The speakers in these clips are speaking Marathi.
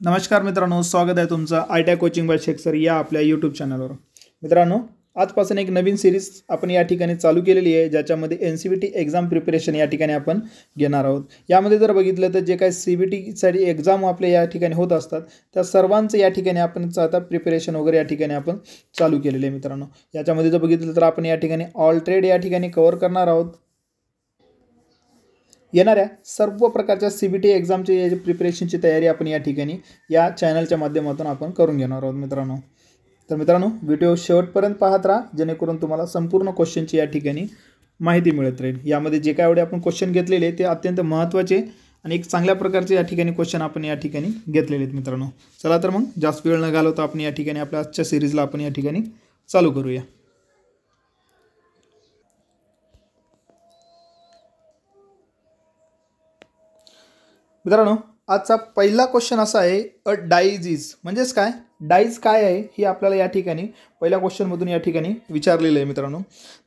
नमस्कार मित्रांनो, स्वागत आहे तुमचं ITI coaching by Shaikh sir या आपल्या यूट्यूब चॅनलवर। मित्रांनो, आजपासून एक नवीन सिरीज आपण या ठिकाणी चालू केलेली आहे, ज्याच्यामध्ये NCVT एक्झाम प्रिपरेशन या ठिकाणी आपण घेणार आहोत। यामध्ये जर बघितलं तर जे काही CBT साठी एक्झाम आपल्या या ठिकाणी होत असतात, त्या सर्वांचं या ठिकाणी आपण आता प्रिपरेशन वगैरे या ठिकाणी आपण चालू केलेले आहे। मित्रांनो, याच्यामध्ये जर बघितलं तर आपण या ठिकाणी ऑल ट्रेड या ठिकाणी कव्हर करणार आहोत। येणाऱ्या सर्व प्रकारच्या CBT एक्झामची प्रिपरेशनची तयारी आपण या ठिकाणी या चॅनलच्या माध्यमातून आपण करून घेणार आहोत मित्रांनो। तर मित्रांनो, व्हिडिओ शेवटपर्यंत पाहत राहा, जेणेकरून तुम्हाला संपूर्ण क्वेश्चनची या ठिकाणी माहिती मिळत राहील। यामध्ये जे काय एवढे आपण क्वेश्चन घेतलेले ते अत्यंत महत्त्वाचे आणि एक चांगल्या प्रकारचे या ठिकाणी क्वेश्चन आपण या ठिकाणी घेतलेले आहेत मित्रांनो। चला तर मग जास्त वेळ न घालवता आपण या ठिकाणी आपल्या आजच्या सिरीजला आपण या ठिकाणी चालू करूया। मित्रांनो, आजचा पहिला क्वेश्चन असा आहे, अ डाईज इज म्हणजेच काय, डाईज काय आहे ही आपल्याला या ठिकाणी पहिल्या क्वेश्चनमधून या ठिकाणी विचारलेलं आहे मित्रांनो।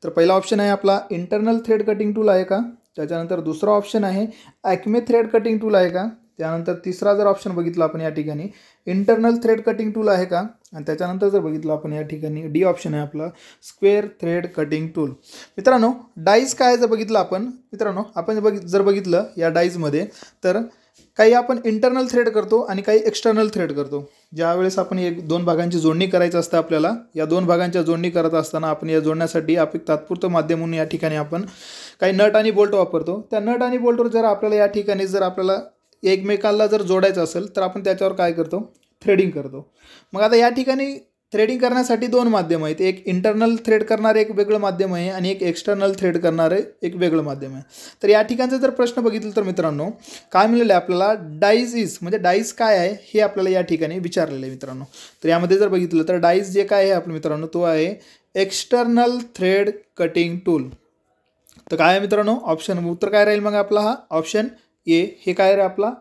तर पहिला ऑप्शन आहे आपला इंटरनल थ्रेड कटिंग टूल आहे का, त्याच्यानंतर दुसरा ऑप्शन आहे ॲक्मे थ्रेड कटिंग टूल आहे का, त्यानंतर तिसरा जर ऑप्शन बघितला आपण या ठिकाणी इंटरनल थ्रेड कटिंग टूल आहे का, आणि त्याच्यानंतर जर बघितलं आपण या ठिकाणी डी ऑप्शन आहे आपला स्क्वेअर थ्रेड कटिंग टूल। मित्रांनो, डाईज काय जर बघितलं आपण, मित्रांनो आपण जर बघितलं या डाईजमध्ये तर काही आपण इंटरनल थ्रेड करतो आणि काही एक्सटर्नल थ्रेड करतो। ज्यावेळेस आपण दोन भागांची जोडणी करायची असते आपल्याला, या दोन भागांच्या जोडणी करत असताना आपण या जोडण्यासाठी आपण तात्पुरतं माध्यम म्हणून या ठिकाणी आपण काही नट आणि बोल्ट वापरतो। त्या नट आणि बोल्टवर जर आपल्याला या ठिकाणी जर आपल्याला एकमेकांना जर जोडायचं असेल तर आपण त्याच्यावर काय करतो, थ्रेडिंग करतो। मग आता या ठिकाणी थ्रेडिंग करण्यासाठी दोन माध्यम आहेत, एक इंटरनल थ्रेड करणारे एक वेगळं माध्यम आहे आणि एक एक्सटर्नल थ्रेड करणारे एक वेगळं माध्यम आहे। तर या ठिकाणचा जर प्रश्न बघितलं तर मित्रांनो काय मिळालं आहे आपल्याला, डाईज इज म्हणजे डाईज काय आहे हे आपल्याला या ठिकाणी विचारलेलं आहे मित्रांनो। तर यामध्ये जर बघितलं तर डाईज जे काय आहे आपलं मित्रांनो तो आहे एक्सटर्नल थ्रेड कटिंग टूल। तर काय आहे मित्रांनो ऑप्शन, उत्तर काय राहील मग आपला, हा ऑप्शन ए हे काय राहील आपला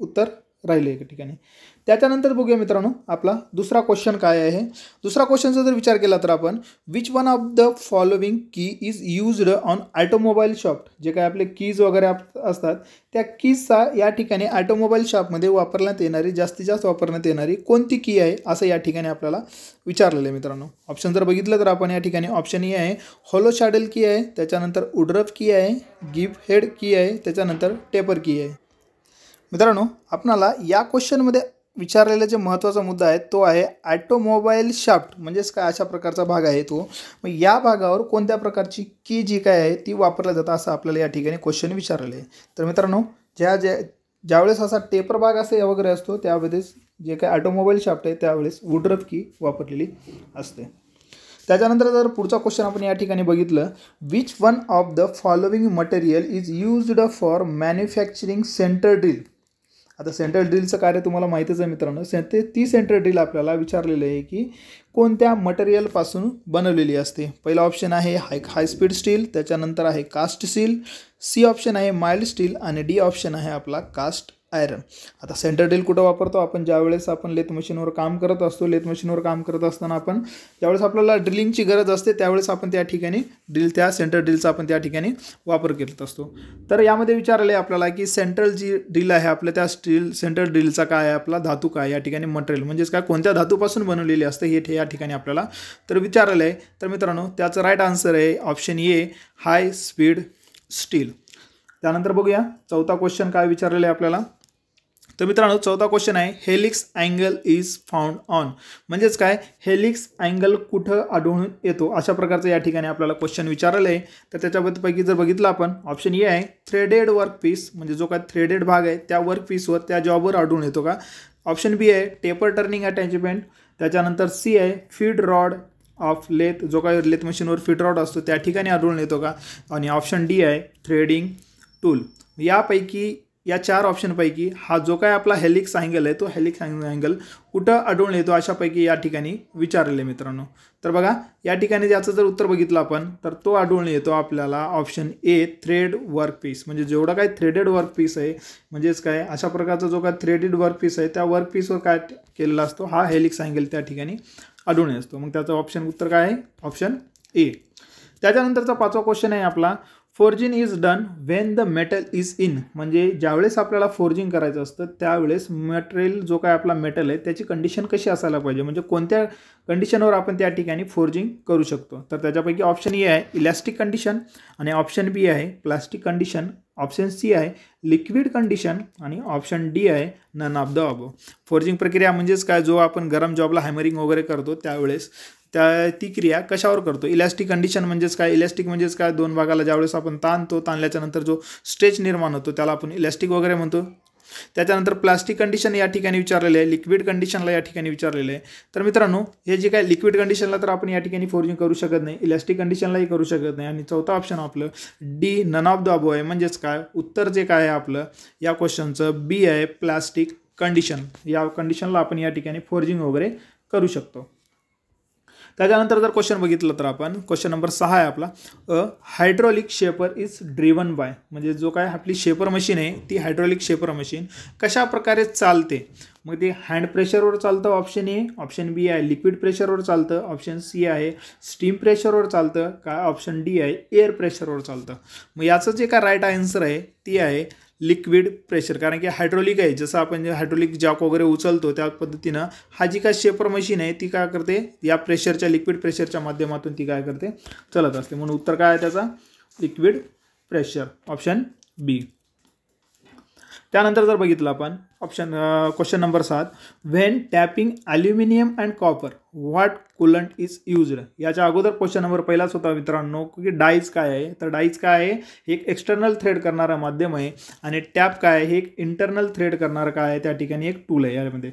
उत्तर राहिले एका ठिकाणी। त्याच्यानंतर बघूया मित्रांनो आपला दुसरा क्वेश्चन काय आहे। दुसरा क्वेश्चनचा जर विचार केला तर आपण which one of the following key is used on automobile shop, जे काय आपले कीज वगैरे असतात त्या कीजचा या ठिकाणी ऑटोमोबाईल शॉपमध्ये वापरण्यात येणारी जास्तीत जास्त वापरण्यात येणारी कोणती की आहे असं या ठिकाणी आपल्याला विचारलेलं आहे मित्रांनो। ऑप्शन जर बघितलं तर आपण या ठिकाणी ऑप्शन ए आहे हॉलो शॅडल की आहे, त्याच्यानंतर उडरफ की आहे, गिव्ह हेड की आहे, त्याच्यानंतर टेपर की आहे। मित्रांनो, आपणाला या क्वेश्चनमध्ये विचारलेला जे महत्त्वाचा मुद्दा आहे तो आहे ऑटोमोबाईल शाफ्ट म्हणजेच काय अशा प्रकारचा भाग आहे तो, मग या भागावर कोणत्या प्रकारची की जी काय आहे ती वापरल्या जातं असं आपल्याला या ठिकाणी क्वेश्चन विचारले आहे। तर मित्रांनो, ज्यावेळेस असा टेपर भाग असे वगैरे असतो त्यावेळेस जे काय ऑटोमोबाईल शाफ्ट आहे त्यावेळेस वुडरफ की वापरलेली असते। त्याच्यानंतर जर पुढचा क्वेश्चन आपण या ठिकाणी बघितलं, which one of the following material is used for manufacturing centre drill. आता सेंट्रल ड्रिलचं कार्य तुम्हाला माहितीच आहे मित्रांनो, ती सेंट्रल ड्रिल आपल्याला विचारलेलं आहे की कोणत्या मटेरियलपासून बनवलेली असते। पहिला ऑप्शन आहे हाय स्पीड स्टील, त्याच्यानंतर आहे कास्ट स्टील, सी ऑप्शन आहे माइल्ड स्टील आणि डी ऑप्शन आहे आपला कास्ट आयरन। आता सेंटर ड्रिल कुठं वापरतो आपण, ज्यावेळेस आपण लेथ मशीनवर काम करत असतो, लेथ मशीनवर काम करत असताना आपण ज्यावेळेस आपल्याला ड्रिलिंगची गरज असते त्यावेळेस आपण त्या ठिकाणी त्या सेंटर ड्रिलचा आपण त्या ठिकाणी वापर करत असतो। तर यामध्ये विचारले आपल्याला की सेंट्रल जी ड्रिल आहे आपल्या त्या सेंटर ड्रिलचा काय आहे आपला धातू काय, या ठिकाणी मटेरियल म्हणजेच काय कोणत्या धातूपासून बनवलेली असते हे या ठिकाणी आपल्याला तर विचारलं आहे। तर मित्रांनो त्याचं राईट आन्सर आहे option A high speed steel. त्यानंतर बघूया चौथा क्वेश्चन काय विचारलेलं आहे आपल्याला। तर मित्रांनो चौथा क्वेश्चन आहे helix angle is found on म्हणजेच काय, हेलिक्स अँगल कुठं आढळून येतो अशा प्रकारचं या ठिकाणी आपल्याला क्वेश्चन विचारलं आहे। तर त्याच्यापैकी जर बघितलं आपण ऑप्शन ए आहे थ्रेडेड वर्क पीस म्हणजे जो काय थ्रेडेड भाग आहे त्या वर्क पीसवर त्या जॉबवर आढळून येतो का, ऑप्शन बी आहे टेपर टर्निंग अटॅचमेंट, त्याच्यानंतर सी आहे फीड रॉड ऑफ लेथ, जो काय लेथ मशीनवर फीड रॉड असतो त्या ठिकाणी आढळून येतो का, आणि ऑप्शन डी आहे थ्रेडिंग टूल। यापैकी या चार ऑप्शनपैकी हा जो काय आपला हेलिक्स अँगल आहे तो हेलिक्स अँगल कुठं आढळून येतो अशापैकी या ठिकाणी विचारले मित्रांनो। तर बघा या ठिकाणी याचं जर उत्तर बघितलं आपण तर तो आढळून येतो आपल्याला option A thread workpiece, म्हणजे जेवढा काय थ्रेडेड वर्क पीस आहे म्हणजेच काय अशा प्रकारचा जो काय थ्रेडेड वर्क पीस आहे त्या वर्क पीसवर काय केलेला असतो हा हेलिक्स अँगल त्या ठिकाणी आढळून असतो। मग त्याचं ऑप्शन उत्तर काय आहे ऑप्शन ए। त्याच्यानंतरचा पाचवा क्वेश्चन आहे आपला forging is done when the metal is in, म्हणजे ज्यावेळेस आपल्याला फोर्जिंग करायचं असतं त्यावेळेस मटेरियल जो काय आपला मेटल आहे त्याची कंडिशन कशी असायला पाहिजे, म्हणजे कोणत्या कंडिशनवर आपण त्या ठिकाणी फोर्जिंग करू शकतो. तर त्याच्यापैकी ऑप्शन ए आहे इलॅस्टिक कंडिशन, आणि ऑप्शन बी आहे प्लास्टिक कंडिशन, ऑप्शन सी आहे लिक्विड कंडिशन, आणि ऑप्शन डी आहे none of the above. Forging प्रक्रिया म्हणजेच काय, जो आपण गरम जॉबला हॅमरिंग वगैरे करतो त्यावेळेस ती क्रिया कशावर करतो. इलॅस्टिक कंडिशन म्हणजेच काय, इलॅस्टिक म्हणजेच काय, दोन भागाला ज्यावेळेस आपण ताणतो, ताणल्याच्या नंतर जो स्ट्रेच निर्माण होतो त्याला आपण इलॅस्टिक वगैरे म्हणतो. त्याच्यानंतर प्लास्टिक कंडिशन या ठिकाणी विचारलेलं आहे, लिक्विड कंडिशनला या ठिकाणी विचारलेलं आहे. तर मित्रांनो हे जे काय लिक्विड कंडिशनला तर आपण या ठिकाणी फोर्जिंग करू शकत नाही, इलॅस्टिक कंडिशनलाही करू शकत नाही, आणि चौथा ऑप्शन आपलं D none of the above आहे. म्हणजेच काय, उत्तर जे काय आहे आपलं या क्वेश्चनचं बी आहे प्लास्टिक कंडिशन. या कंडिशनला आपण या ठिकाणी फोर्जिंग वगैरे करू शकतो. त्याच्यानंतर जर क्वेश्चन बघितलं तर आपण क्वेश्चन नंबर 6 आहे आपला, a hydraulic shaper is driven by, म्हणजे जो काय आपली शेपर मशीन आहे ती हायड्रॉलिक शेपर मशीन कशा प्रकारे चालते. मग ते हँड प्रेशरवर चालतं ऑप्शन ए, ऑप्शन बी आहे लिक्विड प्रेशरवर चालतं, ऑप्शन सी आहे स्टीम प्रेशरवर चालतं का, ऑप्शन डी आहे एअर प्रेशरवर चालतं. मग याचं जे काय राईट आन्सर आहे ती आहे लिक्विड प्रेशर, कारण की हायड्रॉलिक आहे, जसं आपण जे हायड्रॉलिक जॅक वगैरे उचलतो त्या पद्धतीनं हा जी काय शेपर मशीन आहे ती काय करते, या प्रेशरच्या लिक्विड प्रेशरच्या माध्यमातून ती काय करते, चलत असते. म्हणून उत्तर काय आहे त्याचा लिक्विड प्रेशर, ऑप्शन बी. त्यानंतर जर बघितलं आपण question number 7, when tapping aluminium and copper what coolant is used. याच्या अगोदर क्वेश्चन नंबर पहिलाच होता मित्रांनो की डाईज काय आहे. तर डाईज काय आहे, हे एक एक्सटर्नल थ्रेड करणारा माध्यम आहे, आणि टॅप काय आहे, हे एक इंटरनल थ्रेड करणारं काय आहे त्या ठिकाणी एक टूल आहे यामध्ये.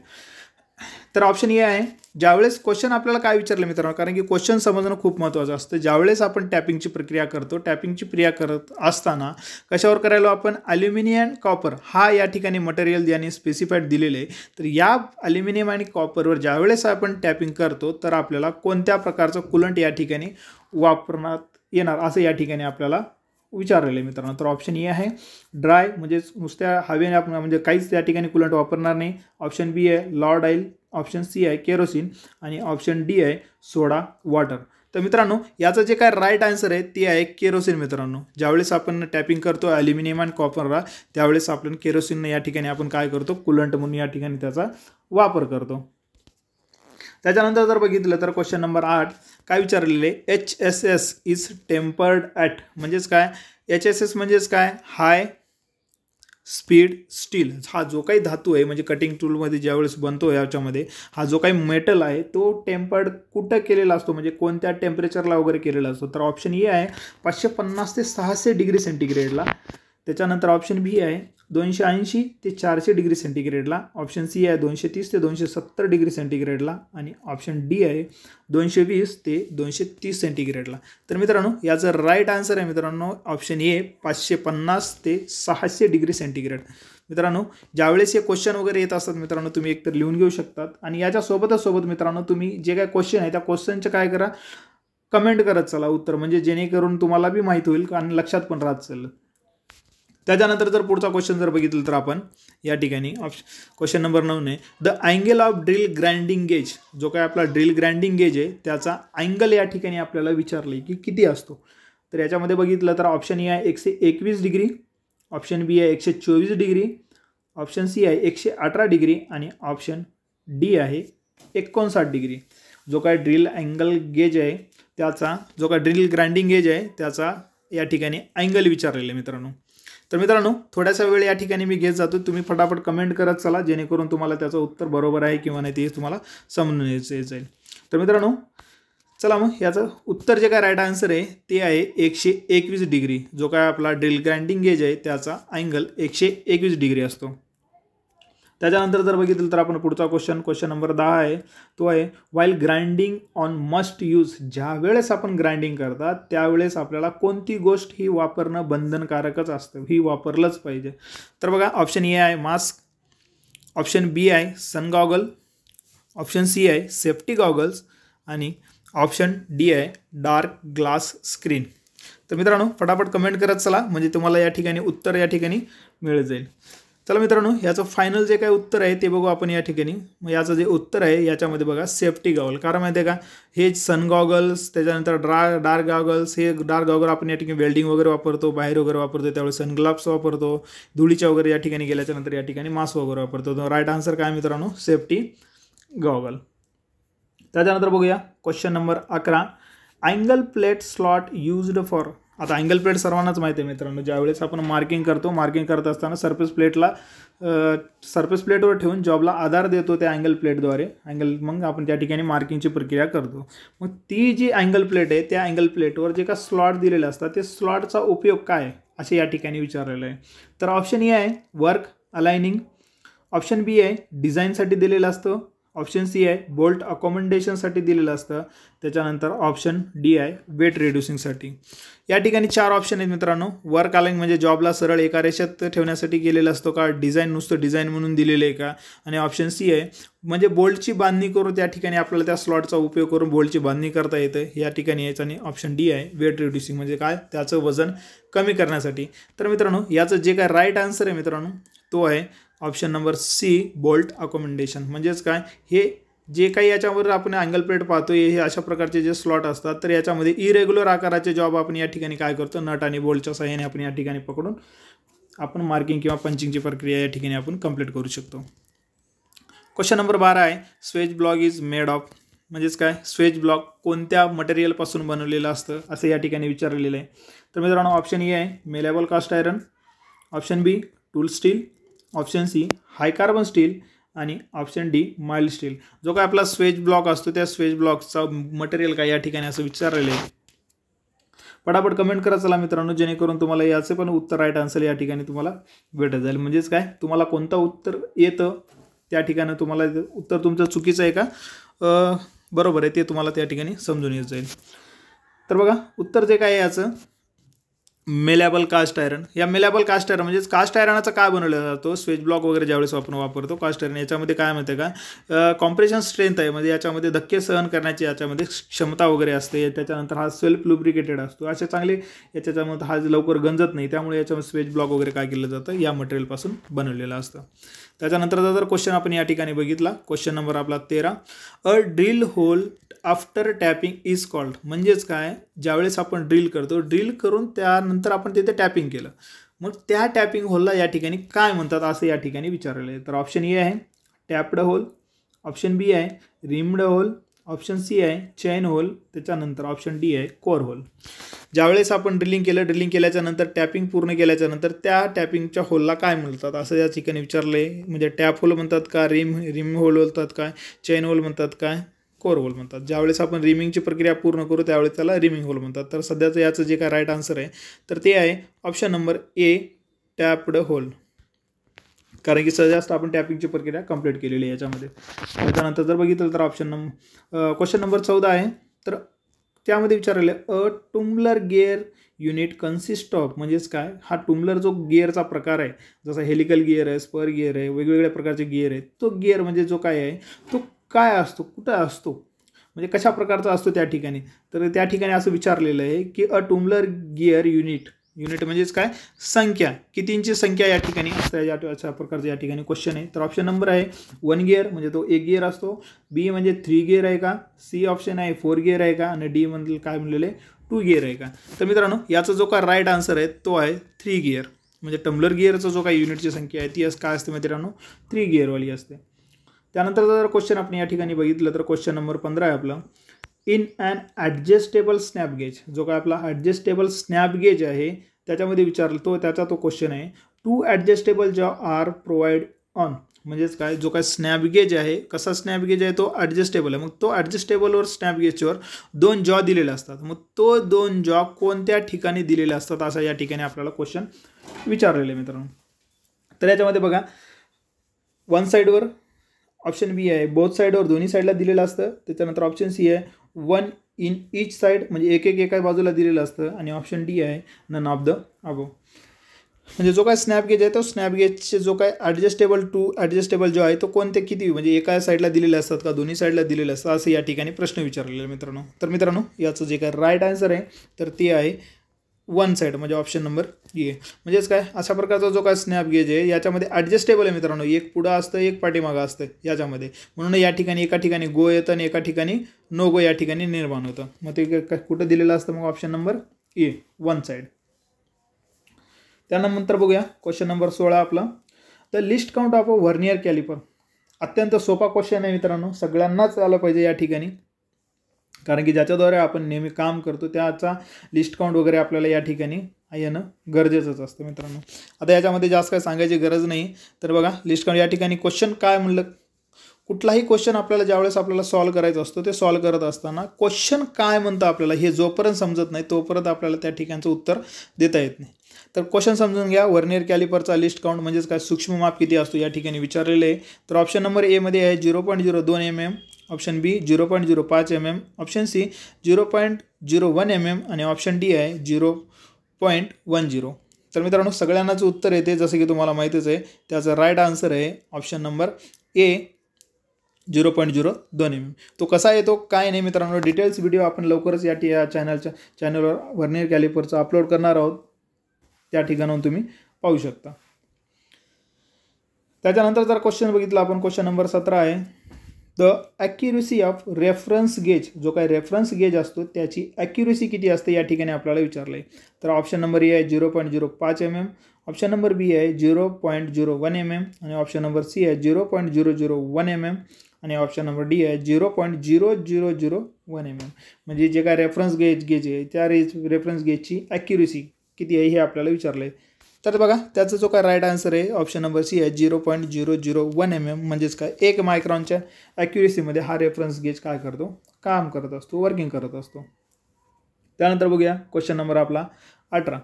तर ऑप्शन ए आहे. ज्यावेळेस क्वेश्चन आपल्याला काय विचारलं मित्रांनो, कारण की क्वेश्चन समजणं खूप महत्त्वाचं असतं. ज्यावेळेस आपण टॅपिंगची प्रक्रिया करतो, टॅपिंगची क्रिया करत असताना कशावर करायला आपण ॲल्युमिनियम कॉपर हा या ठिकाणी मटेरियल ज्याने स्पेसिफाईड दिलेले आहे. तर या ॲल्युमिनियम आणि कॉपरवर ज्यावेळेस आपण टॅपिंग करतो तर आपल्याला कोणत्या प्रकारचं कूलंट या ठिकाणी वापरण्यात येणार असं या ठिकाणी आपल्याला विचारलेलं आहे मित्रांनो. तर ऑप्शन ए आहे ड्राय, म्हणजेच नुसत्या हवेने आपण म्हणजे काहीच त्या ठिकाणी कूलंट वापरणार नाही. ऑप्शन बी आहे लॉर्ड ऑइल, ऑप्शन सी आहे केरोसिन, आणि ऑप्शन डी आहे सोडा वॉटर. तर मित्रांनो याचं जे काय राईट आन्सर आहे ते आहे केरोसिन. मित्रांनो ज्यावेळेस आपण टॅपिंग करतो ॲल्युमिनियम आणि कॉपरला त्यावेळेस आपण केरोसिन या ठिकाणी आपण काय करतो, कूलंट म्हणून या ठिकाणी त्याचा वापर करतो. त्याच्यानंतर जर बघितलं तर क्वेश्चन नंबर 8 काय विचारलेले, HSS इज टेम्पर्ड ॲट, म्हणजेच काय, HSS म्हणजेच काय, हाय स्पीड स्टील. हा जो काही धातू आहे म्हणजे कटिंग टूलमध्ये ज्यावेळेस बनतो याच्यामध्ये हा जो काही मेटल आहे तो टेम्पर्ड कुठं केलेला असतो, म्हणजे कोणत्या टेम्परेचरला वगैरे केलेला असतो. तर ऑप्शन ए आहे 550 ते 600 डिग्री सेंटीग्रेडला. त्याच्यानंतर ऑप्शन बी आहे 280 ते 400 डिग्री सेंटीग्रेडला, ऑप्शन सी आहे 230 ते 270 डिग्री सेंटीग्रेडला, आणि ऑप्शन डी आहे 220 ते 230 सेंटीग्रेडला. तर मित्रांनो याचं राईट आन्सर आहे मित्रांनो ऑप्शन ए 550 ते 600 डिग्री सेंटीग्रेड. मित्रांनो ज्यावेळेस हे क्वेश्चन वगैरे येत असतात मित्रांनो तुम्ही एकतर लिहून घेऊ शकतात, आणि याच्यासोबतच मित्रांनो तुम्ही जे काय क्वेश्चन आहे त्या क्वेश्चनचं काय करा, कमेंट करत चला उत्तर, म्हणजे जेणेकरून तुम्हाला बी माहीत होईल आणि लक्षात पण राहत चाललं. त्याच्यानंतर जर पुढचा क्वेश्चन जर बघितलं तर आपण या ठिकाणी क्वेश्चन नंबर 9 ने the angle of drill grinding gauge, जो काय आपला ड्रिल ग्राइंडिंग गेज आहे त्याचा अँगल या ठिकाणी आपल्याला विचारले की किती असतो. तर याच्यामध्ये बघितलं तर ऑप्शन ए आहे 121 डिग्री, ऑप्शन बी आहे 124 डिग्री, ऑप्शन सी आहे 118 डिग्री, आणि ऑप्शन डी आहे 59 डिग्री. जो काय ड्रिल अँगल गेज आहे त्याचा, जो काय ड्रिल ग्राइंडिंग गेज आहे त्याचा या ठिकाणी अँगल विचारलेला आहे मित्रांनो. तर मित्रांनो थोड्यासा वेळ या ठिकाणी मी घेत जातो, तुम्ही फटाफट कमेंट करत चला जेणेकरून तुम्हाला त्याचं उत्तर बरोबर आहे किंवा नाही ते तुम्हाला समजून जाईल. तर मित्रांनो चला मग याचं उत्तर जे काय राईट आन्सर आहे ते आहे 121 डिग्री. जो काय आपला ड्रिल ग्राइंडिंग गेज आहे त्याचा अँगल 121 डिग्री असतो. त्याच्यानंतर जर बघितलं तर आपण पुढचा क्वेश्चन नंबर 10 आहे, तो आहे while grinding on must use. ज्या वेळेस आपण ग्राइंडिंग करतात त्यावेळेस आपल्याला कोणती गोष्ट ही वापरणं बंधनकारकच असतं, ही वापरलंच पाहिजे. तर बघा ऑप्शन ए आहे मास्क, ऑप्शन बी आहे सन गॉगल, ऑप्शन सी आहे सेफ्टी गॉगल्स, आणि ऑप्शन डी आहे डार्क ग्लास स्क्रीन. तर मित्रांनो फटाफट कमेंट करत चला म्हणजे तुम्हाला या ठिकाणी उत्तर या ठिकाणी मिळत जाईल. चला मित्रांनो, याचं फायनल जे काही उत्तर आहे ते बघू आपण या ठिकाणी. मग याचं जे उत्तर आहे याच्यामध्ये बघा सेफ्टी गॉगल. कारण माहिती आहे का, हे सन गॉगल्स, त्याच्यानंतर डार्क गॉगल्स, हे डार्क गॉगल आपण या ठिकाणी वेल्डिंग वगैरे वापरतो, बाहेर वगैरे वापरतो, त्यावेळेस सनग्लाव्स वापरतो, धुळीच्या वगैरे या ठिकाणी गेल्याच्यानंतर या ठिकाणी मास्क वगैरे वापरतो. तर राईट आन्सर काय मित्रांनो, सेफ्टी गॉगल. त्याच्यानंतर बघूया question number 11. Angle plate slot used for. आता अँगल प्लेट सर्वांनाच माहिती आहे मित्रांनो, ज्यावेळेस आपण मार्किंग करतो, मार्किंग करत असताना सरफेस प्लेटवर ठेवून जॉबला आधार देतो त्या अँगल प्लेटद्वारे. मग आपण त्या ठिकाणी मार्किंगची प्रक्रिया करतो. मग ती जी अँगल प्लेट आहे त्या अँगल प्लेटवर जे का स्लॉट दिलेले असतात ते स्लॉटचा उपयोग काय आहे असे या ठिकाणी विचारलेलं आहे. तर ऑप्शन ए आहे वर्क अलाइनिंग, ऑप्शन बी आहे डिझाईनसाठी दिलेलं असतं, ऑप्शन सी आहे बोल्ट अकोमोडेशनसाठी दिलेलं असतं, त्याच्यानंतर ऑप्शन डी आहे वेट रिड्युसिंगसाठी. या ठिकाणी 4 ऑप्शन आहेत मित्रांनो. वर्क अलाइन म्हणजे जॉबला सरळ एका रेषेत ठेवण्यासाठी केलेलं असतो का, डिझाईन नुसतं डिझाईन म्हणून दिलेलं आहे का, आणि ऑप्शन सी आहे म्हणजे बोल्टची बांधणी करून त्या ठिकाणी आपल्याला त्या स्लॉटचा उपयोग करून बोल्टची बांधणी करता येतं या ठिकाणी यायचं. आणि ऑप्शन डी आहे वेट रिड्युसिंग म्हणजे काय, त्याचं वजन कमी करण्यासाठी. तर मित्रांनो, याचं जे काय राईट आन्सर आहे मित्रांनो तो आहे option number C bolt accommodation. म्हणजेच काय, हे जे काही याच्यावर आपण अँगल प्लेट पाहतो हे अशा प्रकारचे जे स्लॉट असतात, तर याच्यामध्ये इरेग्युलर आकाराचे जॉब आपण या ठिकाणी काय करतो, नट आणि बोल्टच्या सहाय्याने आपण या ठिकाणी पकडून आपण मार्किंग किंवा पंचिंगची प्रक्रिया या ठिकाणी आपण कंप्लीट करू शकतो. क्वेश्चन नंबर 12 आहे Suez block is made of. म्हणजेच काय, स्वेज ब्लॉक कोणत्या मटेरियलपासून बनवलेलं असतं असं या ठिकाणी विचारलेलं आहे. तर मित्रांनो, ऑप्शन ए आहे मेलेबल कास्ट आयरन, ऑप्शन बी टूल स्टील, ऑप्शन सी हाय कार्बन स्टील आणि ऑप्शन डी माइल्ड स्टील. जो काय आपला स्वेज ब्लॉक असतो त्या स्वेज ब्लॉकचा मटेरियल काय या ठिकाणी असं विचारलेलं आहे. पटापट कमेंट करा चला मित्रांनो, जेणेकरून तुम्हाला याचे पण उत्तर राईट आन्सर या ठिकाणी तुम्हाला भेटत जाईल. म्हणजेच काय, तुम्हाला कोणतं उत्तर येतं त्या ठिकाणी तुम्हाला उत्तर तुमचं चुकीचं आहे का बरोबर आहे ते तुम्हाला त्या ठिकाणी समजून येत जाईल. तर बघा उत्तर जे काय आहे याचं मेलेबल कास्ट आयरन. या मेलेबल कास्ट आयरन म्हणजेच कास्ट आयरनाचा काय बनवला जातो, स्वेज ब्लॉक वगैरे ज्यावेळेस आपण वापरतो कास्ट आयरन, याच्यामध्ये काय म्हणते का कॉम्प्रेशन स्ट्रेंथ आहे, म्हणजे याच्यामध्ये धक्के सहन करण्याची याच्यामध्ये क्षमता वगैरे असते. त्याच्यानंतर हा सेल्फ लुब्रिकेटेड असतो, असे चांगले याच्यामध्ये हा लवकर गंजत नाही, त्यामुळे याच्यामध्ये स्वेज ब्लॉक वगैरे काय केलं जातं या मटेरियलपासून बनवलेलं असतं. त्याच्यानंतरचा जर क्वेश्चन आपण या ठिकाणी बघितला, क्वेश्चन नंबर आपला 13. A drill hole after tapping is called. म्हणजेच काय, ज्यावेळेस आपण ड्रिल करतो, ड्रिल करून त्यानंतर आपण तिथे टॅपिंग केलं, मग त्या टॅपिंग होलला या ठिकाणी काय म्हणतात असं या ठिकाणी विचारलेलं आहे. तर ऑप्शन ए आहे टॅप्ड होल, ऑप्शन बी आहे रिम्ड होल, ऑप्शन सी आहे चेन होल, त्याच्यानंतर ऑप्शन डी आहे कोर होल. ज्यावेळेस आपण ड्रिलिंग केल्याच्या नंतर टॅपिंग पूर्ण केल्याच्या नंतर त्या टॅपिंगच्या होलला काय म्हणतात असं या ठिकाणी विचारलं आहे. म्हणजे टॅप होल म्हणतात का, रिम होल म्हणतात काय, चेन होल म्हणतात काय, कोर होल म्हणतात. ज्यावेळेस आपण रिमिंगची प्रक्रिया पूर्ण करू त्यावेळेस त्याला रिमिंग होल म्हणतात. तर सध्याचं याचं जे काय राईट आन्सर आहे तर ते आहे ऑप्शन नंबर ए टॅप्ड होल. कारण की जास्त आपण टॅपिंगची प्रक्रिया कंप्लीट केलेली आहे याच्यामध्ये. त्याच्यानंतर जर बघितलं तर क्वेश्चन नंबर 14 आहे. तर त्यामध्ये विचारलेलं अ टुम्बलर गिअर युनिट कन्सिस्ट ऑफ. म्हणजेच काय, हा टुम्बलर जो गिअरचा प्रकार आहे, जसा हेलिकल गिअर आहे, स्पर गिअर आहे, वेगवेगळ्या प्रकारचे गिअर आहे, तो गिअर म्हणजे जो काय आहे तो काय असतो, कुठं असतो, म्हणजे कशा प्रकारचा असतो त्या ठिकाणी. तर त्या ठिकाणी असं विचारलेलं आहे की अ टुम्बलर गिअर युनिट म्हणजेच काय, संख्या, कितींची संख्या या ठिकाणी असते, अशा प्रकारचं या ठिकाणी क्वेश्चन आहे. तर ऑप्शन नंबर आहे 1 गिअर म्हणजे तो 1 गिअर असतो, बी म्हणजे 3 गिअर आहे का, सी ऑप्शन आहे 4 गिअर आहे का, आणि डी म्हणजे काय म्हणलेलं आहे 2 गिअर आहे का. तर मित्रांनो, याचा जो काय राईट आन्सर आहे तो आहे 3 गिअर. म्हणजे टम्बलर गिअरचा जो काही युनिटची संख्या आहे ती काय असते मित्रांनो, 3 गिअरवाली असते. त्यानंतर जर क्वेश्चन आपण या ठिकाणी बघितलं तर क्वेश्चन नंबर 15 आहे आपला. In an adjustable snap gauge. जो काय आपला ॲडजस्टेबल स्नॅप गेज आहे त्याच्यामध्ये विचारलं त्याचा तो क्वेश्चन आहे. 2 ॲडजस्टेबल जॉ आर प्रोव्हाइड ऑन. म्हणजेच काय, जो काय स्नॅप गेज आहे, कसा स्नॅप गेज आहे तो ॲडजस्टेबल आहे. मग तो ॲडजस्टेबलवर स्नॅप गेजवर 2 जॉ दिलेले असतात. मग तो 2 जॉ कोणत्या ठिकाणी दिलेले असतात असा या ठिकाणी आपल्याला क्वेश्चन विचारलेलं आहे मित्रांनो. तर याच्यामध्ये बघा, वन साईडवर ऑप्शन बी आहे बोथ साईडवर, दोन्ही साईडला दिलेलं असतं. त्याच्यानंतर ऑप्शन सी आहे 1 इन ईच साईड म्हणजे एका बाजूला दिलेलं असतं, आणि ऑप्शन डी आहे नन ऑफ द अबो. म्हणजे जो काय स्नॅप गेज आहे तो स्नॅप गेजचे जो काय ॲडजस्टेबल जो आहे तो कोणते किती म्हणजे एका साईडला दिलेले असतात का, दोन्ही साईडला दिलेले असतात असं या ठिकाणी प्रश्न विचारलेला आहे मित्रांनो. तर मित्रांनो, याचं जे काय राईट आन्सर आहे तर ते आहे वन साईड म्हणजे ऑप्शन नंबर ए. म्हणजेच काय अशा प्रकारचा जो काय स्नॅप गेज आहे याच्यामध्ये ॲडजस्टेबल आहे मित्रांनो, एक पुढं असतं एक पाठीमागं असतं याच्यामध्ये, म्हणून या ठिकाणी एका ठिकाणी गो येतं आणि एका ठिकाणी नो गो या ठिकाणी निर्माण होतं. मग ते कुठं दिलेलं असतं मग ऑप्शन नंबर ए वन साईड. त्यानंतर बघूया क्वेश्चन नंबर 16 आपला, the least count of a vernier calliper. अत्यंत सोपा क्वेश्चन आहे मित्रांनो, सगळ्यांनाच आलं पाहिजे या ठिकाणी, कारण की ज्याच्याद्वारे आपण नेहमी काम करतो त्याचा लिस्ट काउंट वगैरे आपल्याला या ठिकाणी येणं गरजेचंच असतं मित्रांनो. आता याच्यामध्ये जास्त काय सांगायची गरज नाही. तर बघा लिस्ट काउंट या ठिकाणी क्वेश्चन काय म्हणलं, कुठलाही क्वेश्चन आपल्याला ज्यावेळेस आपल्याला सॉल्व करायचा असतो ते सॉल्व करत असताना क्वेश्चन काय म्हणतं आपल्याला हे जोपर्यंत समजत नाही तोपर्यंत आपल्याला त्या ठिकाणचं उत्तर देता येत नाही. तर क्वेश्चन समजून घ्या. व्हर्नियर कॅलिपरचा लिस्ट काउंट म्हणजेच काय, सूक्ष्म माप किती असतो या ठिकाणी विचारलेले आहे. तर ऑप्शन नंबर एमध्ये आहे 0.02 mm, ऑप्शन बी 0.05 mm, ऑप्शन सी 0.01 mm आणि ऑप्शन डी आहे 0.10. तर मित्रांनो सगळ्यांनाच उत्तर येते जसं की तुम्हाला माहितीच आहे. त्याचा राईट आन्सर आहे ऑप्शन नंबर ए 0.02 mm. तो कसा येतो काय नाही मित्रांनो, डिटेल्स व्हिडिओ आपण लवकरच या चॅनलवर व्हर्नियर कॅलिपरचा अपलोड करणार आहोत, त्या ठिकाणाहून तुम्ही पाहू शकता. त्याच्यानंतर जर क्वेश्चन बघितला आपण, क्वेश्चन नंबर 17 आहे, the accuracy of reference gauge. जो काही रेफरन्स गेज असतो त्याची ॲक्युरेसी किती असते या ठिकाणी आपल्याला विचारलं आहे. तर ऑप्शन नंबर ए आहे 0.05 mm, ऑप्शन नंबर बी आहे 0.01 mm आणि ऑप्शन नंबर सी आहे 0.001 mm आणि ऑप्शन नंबर डी आहे 0.0001 mm. म्हणजे जे काय रेफरन्स गेज आहे त्या रेफरन्स गेजची ॲक्युरेसी किती आहे हे आपल्याला विचारलं आहे. तर बघा त्याचा जो काय राईट आन्सर आहे ऑप्शन नंबर सी आहे 0.001 mm. म्हणजेच काय 1 मायक्रॉनच्या ॲक्युरेसीमध्ये हा रेफरन्स गेज काय करतो, काम करत असतो, वर्किंग करत असतो. त्यानंतर बघूया क्वेश्चन नंबर आपला 18,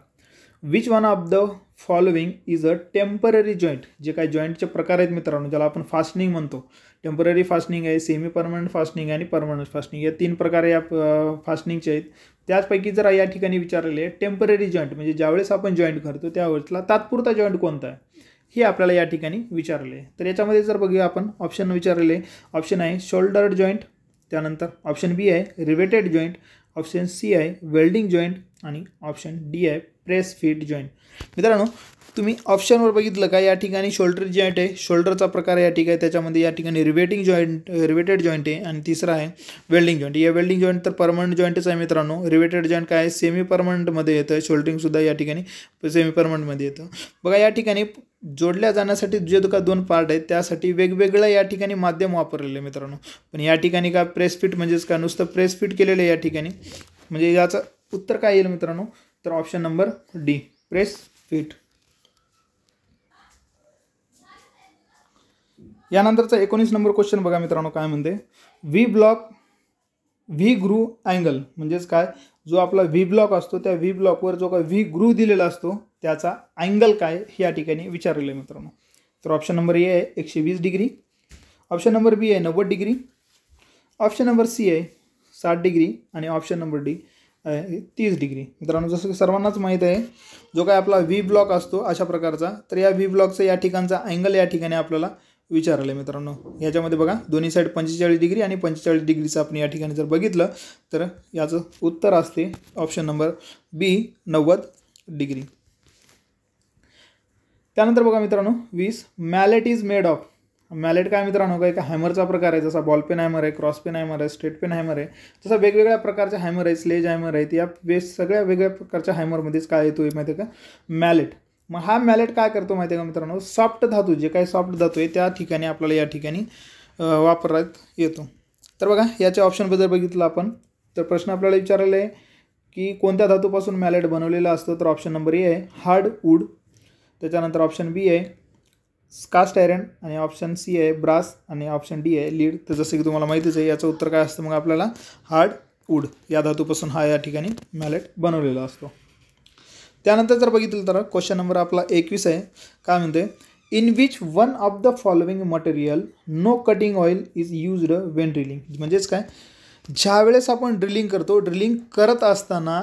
which one of the following is a temporary joint. जे काही जॉईंटचे प्रकार आहेत मित्रांनो ज्याला आपण फास्टनिंग म्हणतो, टेम्पररी फास्टनिंग आहे, सेमी परमनंट फास्टनिंग आणि परमनंट फास्टनिंग, या 3 प्रकार या फास्टनिंगचे आहेत. त्याचपैकी जर या ठिकाणी विचारलेले आहे टेम्पररी जॉईंट म्हणजे ज्यावेळेस आपण जॉईंट करतो त्यावेळेसला तात्पुरता जॉईंट कोणता आहे हे आपल्याला या ठिकाणी विचारले आहे. तर याच्यामध्ये जर बघूया आपण ऑप्शन विचारलेले, ऑप्शन आहे शोल्डर जॉईंट, त्यानंतर ऑप्शन बी आहे रिवेटेड जॉईंट, ऑप्शन सी आहे वेल्डिंग जॉईंट आणि ऑप्शन डी आहे प्रेस फिट जॉईंट. मित्रांनो तुम्ही ऑप्शनवर बघितलं का या ठिकाणी शोल्डर जॉईंट आहे, शोल्डरचा प्रकार या ठिकाणी, त्याच्यामध्ये या ठिकाणी रिवेटेड जॉईंट आहे आणि तिसरा आहे वेल्डिंग जॉईंट. या वेल्डिंग जॉईंट तर परमनंट जॉईंटच आहे मित्रांनो. रिवेटेड जॉईंट काय आहे सेमी परमनंटमध्ये येतं, शोल्डरिंगसुद्धा या ठिकाणी सेमी परमनंटमध्ये येतं. बघा या ठिकाणी जोडल्या जाण्यासाठी जे का 2 पार्ट आहेत त्यासाठी वेगवेगळं या ठिकाणी माध्यम वापरलेलं आहे मित्रांनो. पण या ठिकाणी का प्रेस फिट म्हणजेच का नुसतं प्रेस फिट केलेलं आहे या ठिकाणी. म्हणजे याचं उत्तर काय येईल मित्रांनो, तर option number D press fit. यानंतरचा 19 नंबर क्वेश्चन बघा मित्रांनो काय म्हणते, व्ही ग्रू अँगल म्हणजेच काय, जो आपला व्ही ब्लॉक असतो त्या व्ही ब्लॉकवर जो काय व्ही ग्रू दिलेला असतो त्याचा अँगल काय हे या ठिकाणी विचारलेलं आहे मित्रांनो. तर ऑप्शन नंबर ए आहे 120 डिग्री, ऑप्शन नंबर बी आहे 90 डिग्री, ऑप्शन नंबर सी आहे 60 डिग्री आणि ऑप्शन नंबर डी आहे 30 डिग्री. मित्रांनो जसं की सर्वांनाच माहीत आहे जो काय आपला व्ही ब्लॉक असतो अशा प्रकारचा, तर या व्ही ब्लॉकचा या ठिकाणचा अँगल या ठिकाणी आपल्याला विचारलं आहे मित्रांनो. याच्यामध्ये बघा दोन्ही साईड 45 डिग्री आणि 45 डिग्रीचं आपण या ठिकाणी जर बघितलं तर याचं उत्तर असते ऑप्शन नंबर बी 90 डिग्री. त्यानंतर बघा मित्रांनो 20, malate is made of. Malate काय मित्रांनो काय का हॅमरचा प्रकार आहे, जसा बॉल पेन हॅमर आहे, क्रॉस पेन हॅमर आहे, स्ट्रेट पेन हॅमर आहे, तसा वेगवेगळ्या प्रकारच्या हॅमर आहेत, स्लेज हॅमर आहेत. या सगळ्या वेगळ्या प्रकारच्या हॅमरमध्येच काय येतो माहिती आहे का, मॅलेट. मग हा मॅलेट काय करतो माहिती आहे का मित्रांनो, सॉफ्ट धातू जे काही सॉफ्ट धातू आहे त्या ठिकाणी आपल्याला या ठिकाणी वापरण्यात येतो. तर बघा याच्या ऑप्शनबद्दल बघितलं आपण तर प्रश्न आपल्याला विचारलेला आहे की कोणत्या धातूपासून मॅलेट बनवलेला असतो, तर ऑप्शन नंबर ए आहे हार्ड वूड, त्याच्यानंतर ऑप्शन बी आहे कास्ट आयरन आणि ऑप्शन सी आहे ब्रास आणि ऑप्शन डी आहे लीड. तर जसं की तुम्हाला माहितीच आहे याचं उत्तर काय असतं मग आपल्याला हार्ड वूड या धातूपासून हा या ठिकाणी मॅलेट बनवलेला असतो. त्यानंतर जर बघितलं तर क्वेश्चन नंबर आपला 21 आहे, काय म्हणते, in which one of the following material no cutting oil is used when drilling. म्हणजेच काय, ज्या वेळेस आपण ड्रिलिंग करतो, ड्रिलिंग करत असताना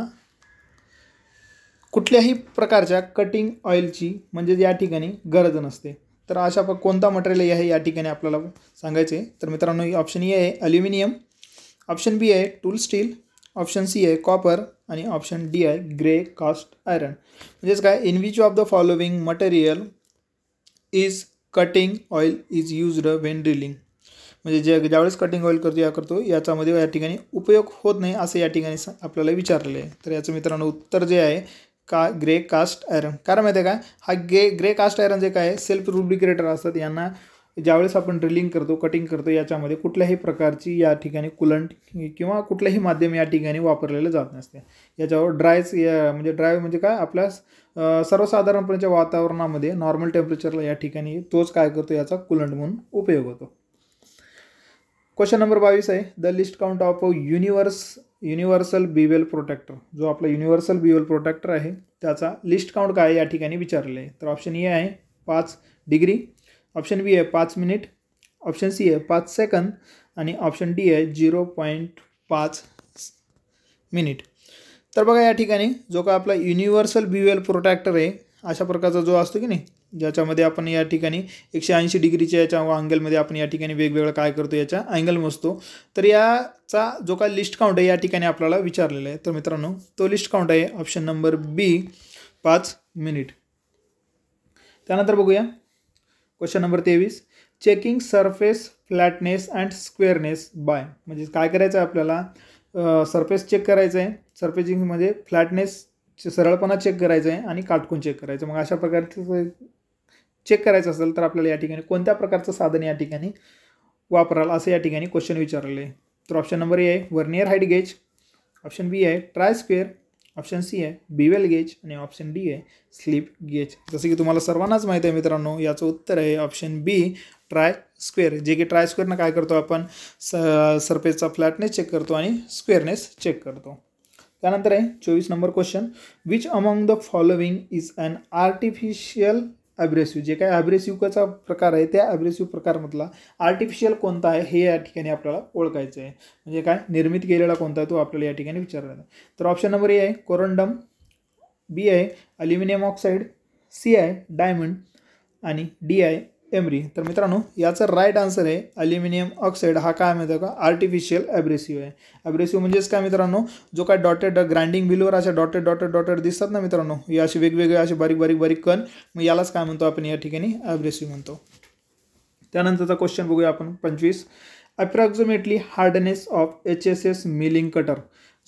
कुठल्याही प्रकारच्या कटिंग ऑइलची म्हणजे या ठिकाणी गरज नसते. तर अशा कोणता मटेरियल आहे या ठिकाणी आपल्याला सांगायचे. तर मित्रांनो ऑप्शन ए आहे ॲल्युमिनियम, ऑप्शन बी आहे टूल स्टील, ऑप्शन सी आहे कॉपर आणि ऑप्शन डी आहे ग्रे कास्ट आयरन. म्हणजेच काय, in which of the following material is cutting oil is used when drilling. म्हणजे ज्यावेळेस कटिंग ऑइल करतो याच्यामध्ये या ठिकाणी उपयोग होत नाही असं या ठिकाणी आपल्याला विचारलेलं आहे. तर याचं मित्रांनो उत्तर जे आहे ग्रे कास्ट आयरन. कारण माहिती आहे का, हा ग्रे कास्ट आयरन जे काय सेल्फ रुब्रिकेटर असतात, यांना ज्यावेळेस आपण ड्रिलिंग करतो, कटिंग करतो, याच्यामध्ये कुठल्याही प्रकारची या ठिकाणी कुलंट किंवा कुठलंही माध्यम या ठिकाणी वापरलेलं जात नसते. याच्यावर ड्राय म्हणजे काय, आपल्या सर्वसाधारणपणेच्या वातावरणामध्ये नॉर्मल टेम्परेचरला या ठिकाणी तोच काय करतो, याचा कुलंट म्हणून उपयोग होतो. क्वेश्चन नंबर 22 आहे the least count of universal bevel protractor. जो आपला युनिव्हर्सल बिवेल प्रोटेक्टर आहे त्याचा लिस्ट काउंट काय या ठिकाणी विचारलेलं आहे. तर ऑप्शन ए आहे 5 डिग्री, ऑप्शन बी आहे 5 मिनिट, ऑप्शन सी आहे 5 सेकंद आणि ऑप्शन डी आहे 0.5 मिनिट. तर बघा या ठिकाणी जो का आपला युनिव्हर्सल बिवेल प्रोटेक्टर आहे अशा प्रकारचा जो असतो की नाही, ज्याच्यामध्ये आपण या ठिकाणी 180 डिग्रीच्या याच्या अँगलमध्ये आपण या ठिकाणी वेगवेगळं काय करतो, याच्या अँगल मोजतो. तर याचा जो काय लिस्ट काउंट आहे या ठिकाणी आपल्याला विचारलेला आहे. तर मित्रांनो तो लिस्ट काउंट आहे ऑप्शन नंबर बी 5 मिनिट. त्यानंतर बघूया question number 23 checking surface flatness and squareness by. म्हणजे काय करायचं आहे आपल्याला, सरफेस चेक करायचं आहे, सरफेसिंग म्हणजे फ्लॅटनेस सरळपणा चेक करायचं आहे आणि काटकोन चेक करायचं. मग अशा प्रकारचं चेक करायचं असेल तर आपल्याला या ठिकाणी कोणत्या प्रकारचं साधन या ठिकाणी वापराल असं या ठिकाणी क्वेश्चन विचारलेलं आहे. तर ऑप्शन नंबर ए आहे vernier height gauge, option B आहे ट्राय स्क्वेअर, ऑप्शन सी आहे बिवेल गेज आणि ऑप्शन डी आहे स्लिप गेज. जसं की तुम्हाला सर्वांनाच माहीत आहे मित्रांनो, याचं उत्तर आहे ऑप्शन बी ट्राय स्क्वेअर. जे की ट्राय स्क्वेअरनं काय करतो आपण, सरफेसचा फ्लॅटनेस चेक करतो आणि स्क्वेअरनेस चेक करतो. त्यानंतर आहे 24 number question which among the following is an artificial abrasive. जे काय ॲब्रेसिव्हचा प्रकार आहे त्या ॲब्रेसिव्ह प्रकारमधला आर्टिफिशियल कोणता आहे हे या ठिकाणी आपल्याला ओळखायचं आहे. म्हणजे काय, निर्मित केलेला कोणता आहे तो आपल्याला या ठिकाणी विचारला आहे. तर ऑप्शन नंबर ए आहे कोरंडम, बी आहे अल्युमिनियम ऑक्साईड, सी आहे डायमंड आणि डी आहे एमरी. तर मित्रांनो याचं राईट आन्सर आहे अल्युमिनियम ऑक्साईड. हा काय माहिती आहे का, आर्टिफिशियल ॲब्रेसिव्ह आहे. ॲब्रेसिव्ह म्हणजेच काय मित्रांनो, जो काय डॉटेड ग्राइंडिंग व्हीलवर अशा डॉटेड दिसतात ना मित्रांनो, हे असे वेगवेगळे असे बारीक कण, मग यालाच काय म्हणतो आपण या ठिकाणी ॲब्रेसिव्ह म्हणतो. त्यानंतरचा क्वेश्चन बघूया आपण 25 approximately hardness of HSS milling cutter.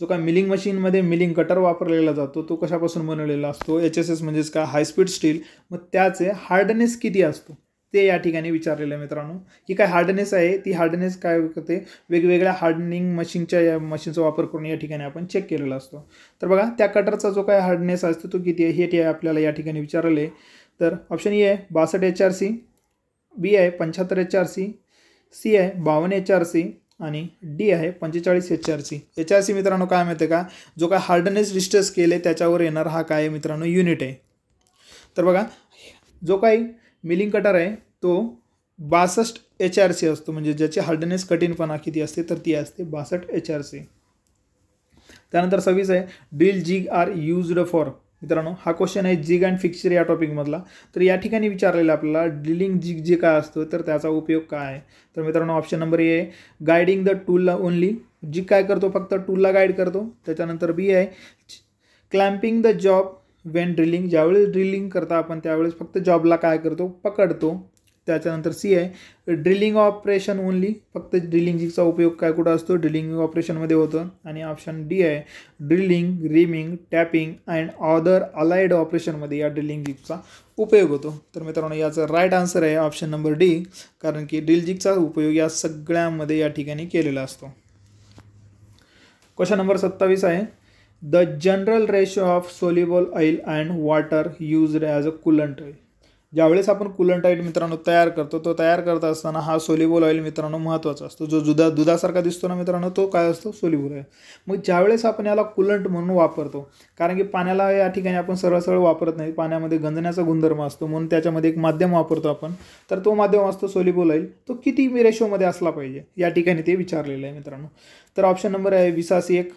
जो काय मिलिंग मशीनमध्ये मिलिंग कटर वापरलेला जातो तो कशापासून बनवलेला असतो, HSS म्हणजेच काय हाय स्पीड स्टील. मग त्याचे हार्डनेस किती असतो ते या ठिकाणी विचारलेलं आहे मित्रांनो. ही काय हार्डनेस आहे, ती हार्डनेस काय करते, वेगवेगळ्या हार्डनिंग या मशीनचा वापर करून या ठिकाणी आपण चेक केलेला असतो. तर बघा त्या कटरचा जो काय हार्डनेस असतो तो किती आहे हे आपल्याला या ठिकाणी विचारलेलं आहे. तर ऑप्शन ए आहे 62 HRC, बी आहे 75 HRC, सी आहे 52 HRC आणि डी आहे 45 HRC. HRC मित्रांनो काय माहिती आहे का, जो काय हार्डनेस डिस्कस केले त्याच्यावर येणार हा काय मित्रांनो युनिट आहे. तर बघा जो काही मिलिंग कटर आहे तो 62 HRC असतो, म्हणजे ज्याची हार्डनेस कठीणपणा किती असते तर ती असते 62 HRC. त्यानंतर 26 आहे drill jig are used for. मित्रांनो हा क्वेश्चन आहे जिग अँड फिक्चर या टॉपिकमधला. तर या ठिकाणी विचारलेलं आपल्याला ड्रिलिंग जिग जे काय असतो तर त्याचा उपयोग काय आहे. तर मित्रांनो ऑप्शन नंबर ए आहे गायडिंग द टूलला ओनली. जिग काय करतो, फक्त टूलला गाईड करतो. त्याच्यानंतर बी आहे clamping the job when drilling. ज्यावेळेस ड्रिलिंग करता आपण त्यावेळेस फक्त जॉबला काय करतो, पकडतो. त्याच्यानंतर सी आहे ड्रिलिंग ऑपरेशन ओनली. फक्त ड्रिलिंग जिगचा उपयोग काय कुठं असतो, ड्रिलिंग ऑपरेशनमध्ये होतो. आणि ऑप्शन डी आहे drilling, rhyming, tapping and other allied ऑपरेशनमध्ये या ड्रिलिंग जिगचा उपयोग होतो. तर मित्रांनो याचं राईट आन्सर आहे ऑप्शन नंबर डी, कारण की ड्रिल जिगचा उपयोग या सगळ्यांमध्ये या ठिकाणी केलेला असतो. क्वेश्चन नंबर 27 आहे the general ratio of soluble oil and water used as a coolant. ज्यावेळेस आपण कुलंट ऑइल मित्रांनो तयार करतो, तो तयार करत असताना हा सोल्युबल ऑइल मित्रांनो महत्त्वाचा असतो. जो दुधासारखा दिसतो ना मित्रांनो तो काय असतो, सोल्युबल ऑइल. मग ज्यावेळेस आपण याला कुलंट म्हणून वापरतो, कारण की पाण्याला या ठिकाणी आपण सरळ वापरत नाही, पाण्यामध्ये गंजण्याचा गुणधर्म असतो, म्हणून त्याच्यामध्ये एक माध्यम वापरतो आपण. तर तो माध्यम असतो सोल्युबल ऑइल. तो किती रेशोमध्ये असला पाहिजे या ठिकाणी ते विचारलेलं आहे मित्रांनो. तर ऑप्शन नंबर आहे 20:1,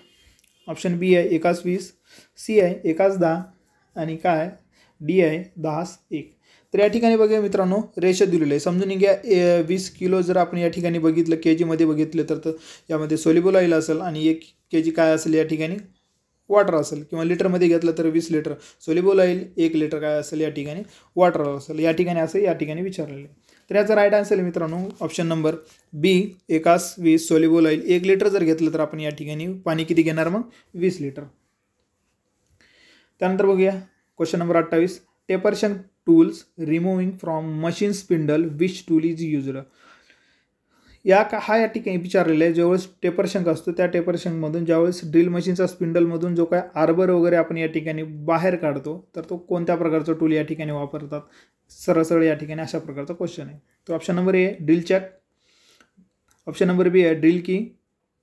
ऑप्शन बी आहे 1:20, सी आहे 1:10 आणि काय डी आहे 10:1. तर या ठिकाणी बघा मित्रांनो रेशो दिलेलं आहे. समजून घ्या 20 किलो जर आपण या ठिकाणी बघितलं, के जीमध्ये बघितलं तर यामध्ये सोल्युबल ऑइल असेल आणि 1 kg काय असेल या ठिकाणी वॉटर असेल, किंवा लिटरमध्ये घेतलं तर 20 लिटर सोल्युबल ऑइल, 1 लिटर काय असेल या ठिकाणी वॉटर असेल, या ठिकाणी असं या ठिकाणी विचारलेलं आहे. तर याचा राईट आन्सर मित्रांनो ऑप्शन नंबर बी, 1:20 सोल्युबल ऑइल. 1 लिटर जर घेतलं तर आपण या ठिकाणी पाणी किती घेणार मग 20 लिटर. त्यानंतर बघूया question number 28. Taper शंक tools removing from machine spindle which tool is used. या ठिकाणी विचारलेलं आहे, ज्यावेळेस टेपर शंक असतो त्या टेपर शंकमधून ज्यावेळेस ड्रिल मशीनचा स्पिंडलमधून जो काय आर्बर वगैरे आपण या ठिकाणी बाहेर काढतो, तर तो कोणत्या प्रकारचा टूल या ठिकाणी वापरतात. सरळ या ठिकाणी अशा प्रकारचा क्वेश्चन आहे. तो option number A drill chuck, option number B आहे drill key,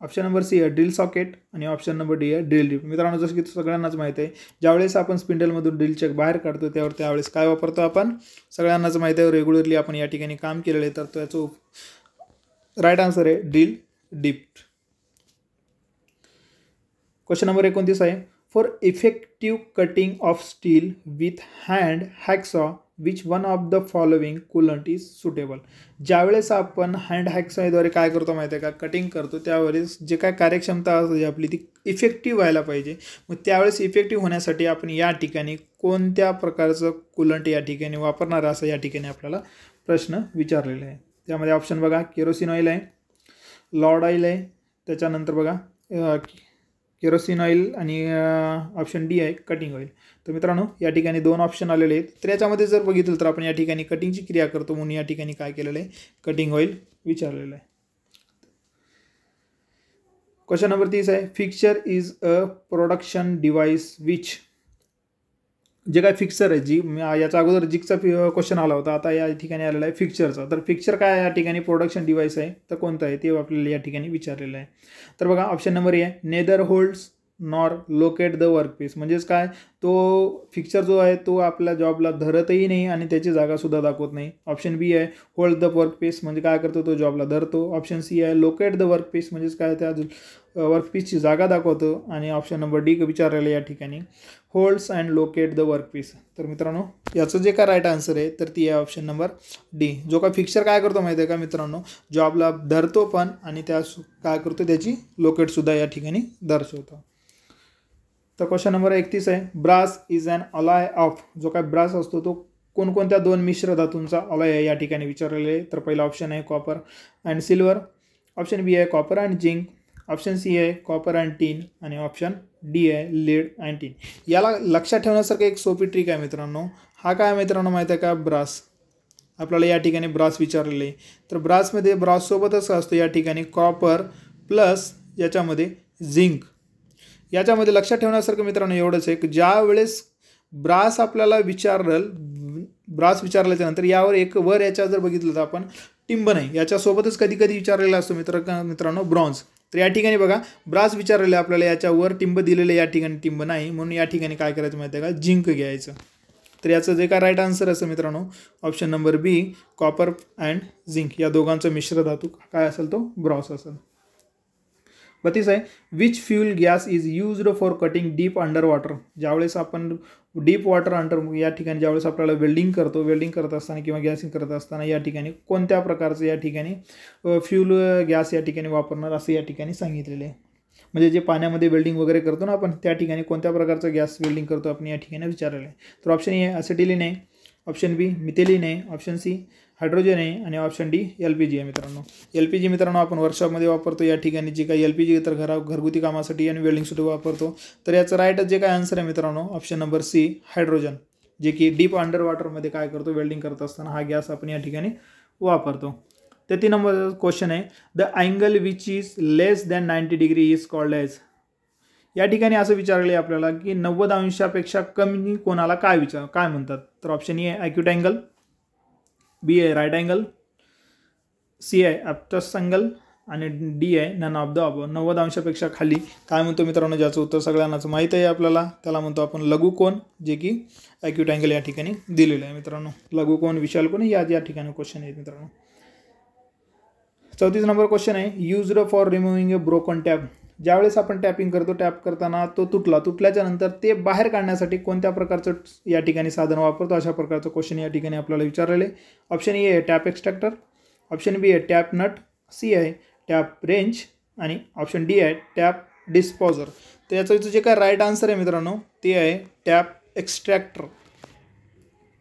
option number C आहे ड्रिल सॉकेट, आणि ऑप्शन नंबर डी आहे ड्रिल रिप. मित्रांनो जसं की सगळ्यांनाच माहिती आहे, ज्यावेळेस आपण स्पिंडलमधून ड्रिल चॅक बाहेर काढतो त्यावेळेस काय वापरतो आपण, सगळ्यांनाच माहिती आहे, रेग्युलरली आपण या ठिकाणी काम केलेलं आहे. तर त्याचं राईट आन्सर आहे ड्रिल डिप. क्वेश्चन नंबर 29 आहे. For effective cutting of steel with hand hacksaw which one of the following coolant is suitable. ज्यावेळेस आपण हँड हॅकसॉद्वारे काय करतो माहिती आहे का, कटिंग करतो, त्यावेळेस जे काय कार्यक्षमता असते आपली ती इफेक्टिव्ह व्हायला पाहिजे. मग त्यावेळेस इफेक्टिव्ह होण्यासाठी आपण या ठिकाणी कोणत्या प्रकारचं कूलंट या ठिकाणी वापरणार असं या ठिकाणी आपल्याला प्रश्न विचारलेला आहे. त्यामध्ये ऑप्शन बघा, केरोसिन ऑइल आहे, लॉर्ड ऑइल आहे, त्याच्यानंतर बघा केरोसिन ऑइल, आणि ऑप्शन डी आहे कटिंग ऑइल. तर मित्रांनो या ठिकाणी 2 ऑप्शन आलेले आहेत. तर याच्यामध्ये जर बघितलं तर आपण या ठिकाणी कटिंगची क्रिया करतो म्हणून या ठिकाणी काय केलेलं आहे, कटिंग ऑइल विचारलेलं आहे. क्वेश्चन नंबर 30 आहे. Fixture is a production device which. जे काय फिक्सर आहे, जी याच्या अगोदर जिगचा क्वेश्चन आला होता, आता या ठिकाणी आलेला आहे फिक्चरचा. तर फिक्चर काय या ठिकाणी प्रोडक्शन डिव्हाइस आहे, तर कोणतं आहे ते आपल्याला या ठिकाणी विचारलेलं आहे. तर बघा ऑप्शन नंबर ए आहे neither holds nor locate the workpiece. म्हणजेच काय, तो फिक्चर जो आहे तो आपल्या जॉबला धरतही नाही आणि त्याची जागासुद्धा दाखवत नाही. ऑप्शन बी आहे होल्ड द वर्कपीस, म्हणजे काय करतो तो जॉबला धरतो. ऑप्शन सी आहे लोकेट द वर्कपीस, म्हणजेच काय त्या वर्कपीसची जागा दाखवतो. आणि ऑप्शन नंबर डी विचारलेलं या ठिकाणी holds and locate the workpiece. तर मित्रांनो याचं जे काय राईट आन्सर आहे तर ती आहे ऑप्शन नंबर डी. जो का फिक्चर काय करतो माहिती आहे का मित्रांनो, जॉबला धरतो पण आणि त्या काय करतो त्याची लोकेटसुद्धा या ठिकाणी दर्शवतो. तर क्वेश्चन नंबर 31 आहे. Brass is an alloy of. जो काय ब्रास असतो तो कोणकोणत्या 2 मिश्र धातूंचा अलॉय आहे या ठिकाणी विचारलेले आहे. तर पहिला ऑप्शन आहे copper and silver, option B आहे copper and zinc, option C आहे कॉपर अँड टीन, आणि ऑप्शन डी आहे लेड अँड टीन. याला लक्षात ठेवण्यासारखं एक सोपी ट्रिक आहे मित्रांनो. हा काय मित्रांनो माहिती आहे का, ब्रास. आपल्याला या ठिकाणी ब्रास विचारलेलं आहे. तर ब्रासमध्ये ब्राससोबतच असतो या ठिकाणी कॉपर प्लस याच्यामध्ये झिंक. याच्यामध्ये लक्षात ठेवण्यासारखं मित्रांनो एवढंच आहे की ज्या वेळेस ब्रास आपल्याला ब्रास विचारल्याच्या नंतर यावर एक वर याच्या जर बघितलं तर आपण टिंब नाही, याच्यासोबतच कधी कधी विचारलेला असतो मित्रांनो ब्रॉन्झ. तर या ठिकाणी बघा ब्रास विचारलेलं आपल्याला, याच्यावर टिंब दिलेलं या ठिकाणी टिंब नाही, म्हणून या ठिकाणी काय करायचं माहिती आहे का, झिंक घ्यायचं. तर याचं जे काय राईट आन्सर असं मित्रांनो option number B copper and zinc या दोघांचं मिश्र धातू काय असेल तो ब्रॉस असेल. 32 आहे. Which fuel gas is used for cutting deep under water. ज्यावेळेस आपण डीप वॉटर अंडर या ठिकाणी ज्यावेळेस आपल्याला वेल्डिंग करत असताना किंवा गॅसिंग करत असताना या ठिकाणी कोणत्या प्रकारचं या ठिकाणी फ्यूल गॅस या ठिकाणी वापरणार असं या ठिकाणी सांगितलेलं आहे. म्हणजे जे पाण्यामध्ये वेल्डिंग वगैरे करतो ना आपण, त्या ठिकाणी कोणत्या प्रकारचं गॅस वेल्डिंग करतो आपण या ठिकाणी विचारलेलं आहे. तर ऑप्शन ए ॲसिटिलीन आहे, ऑप्शन बी मिथेलिन आहे, ऑप्शन सी हायड्रोजन आहे, आणि ऑप्शन डी LPG आहे मित्रांनो. LPG मित्रांनो आपण वर्कशॉपमध्ये वापरतो या ठिकाणी. जे काही LPG तर घरगुती कामासाठी आणि वेल्डिंगसाठी वापरतो. तर याचं राईट जे काय आन्सर आहे मित्रांनो ऑप्शन नंबर सी हायड्रोजन, जे की डीप अंडर वॉटरमध्ये काय करतो वेल्डिंग करत असताना हा गॅस आपण या ठिकाणी वापरतो. 33 नंबर क्वेश्चन आहे. The angle which is less than 90 degree is called edge. या ठिकाणी असं विचारले आपल्याला की 90 अंशापेक्षा कमी कोणाला काय म्हणतात. तर ऑप्शन ए आहे ॲक्यूट अँगल, बी आहे राईट अँगल, सी आहे ॲब्टस अँगल, आणि डी आहे नन ऑफ द अबव. 90 अंशापेक्षा खाली काय म्हणतो मित्रांनो, ज्याचं उत्तर सगळ्यांनाच माहीत आहे आपल्याला, त्याला म्हणतो आपण लघुकोन, जे की ॲक्यूट अँगल या ठिकाणी दिलेलं आहे मित्रांनो. लघुकोन विशाल कोण या ठिकाणी क्वेश्चन आहे मित्रांनो. 34 नंबर क्वेश्चन आहे. Used for removing a broken tap. ज्यावेळेस आपण टॅपिंग करतो, टॅप करताना तो तुटल्याच्या नंतर ते बाहेर काढण्यासाठी कोणत्या प्रकारचं या ठिकाणी साधन वापरतो अशा प्रकारचं क्वेश्चन या ठिकाणी आपल्याला विचारलेले. ऑप्शन ए आहे टॅप एक्स्ट्रॅक्टर, ऑप्शन बी आहे टॅप नट, सी आहे टॅप रेंच, आणि ऑप्शन डी आहे टॅप डिस्पोजर. तर याचं जे काय राईट आन्सर आहे मित्रांनो ते आहे टॅप एक्स्ट्रॅक्टर,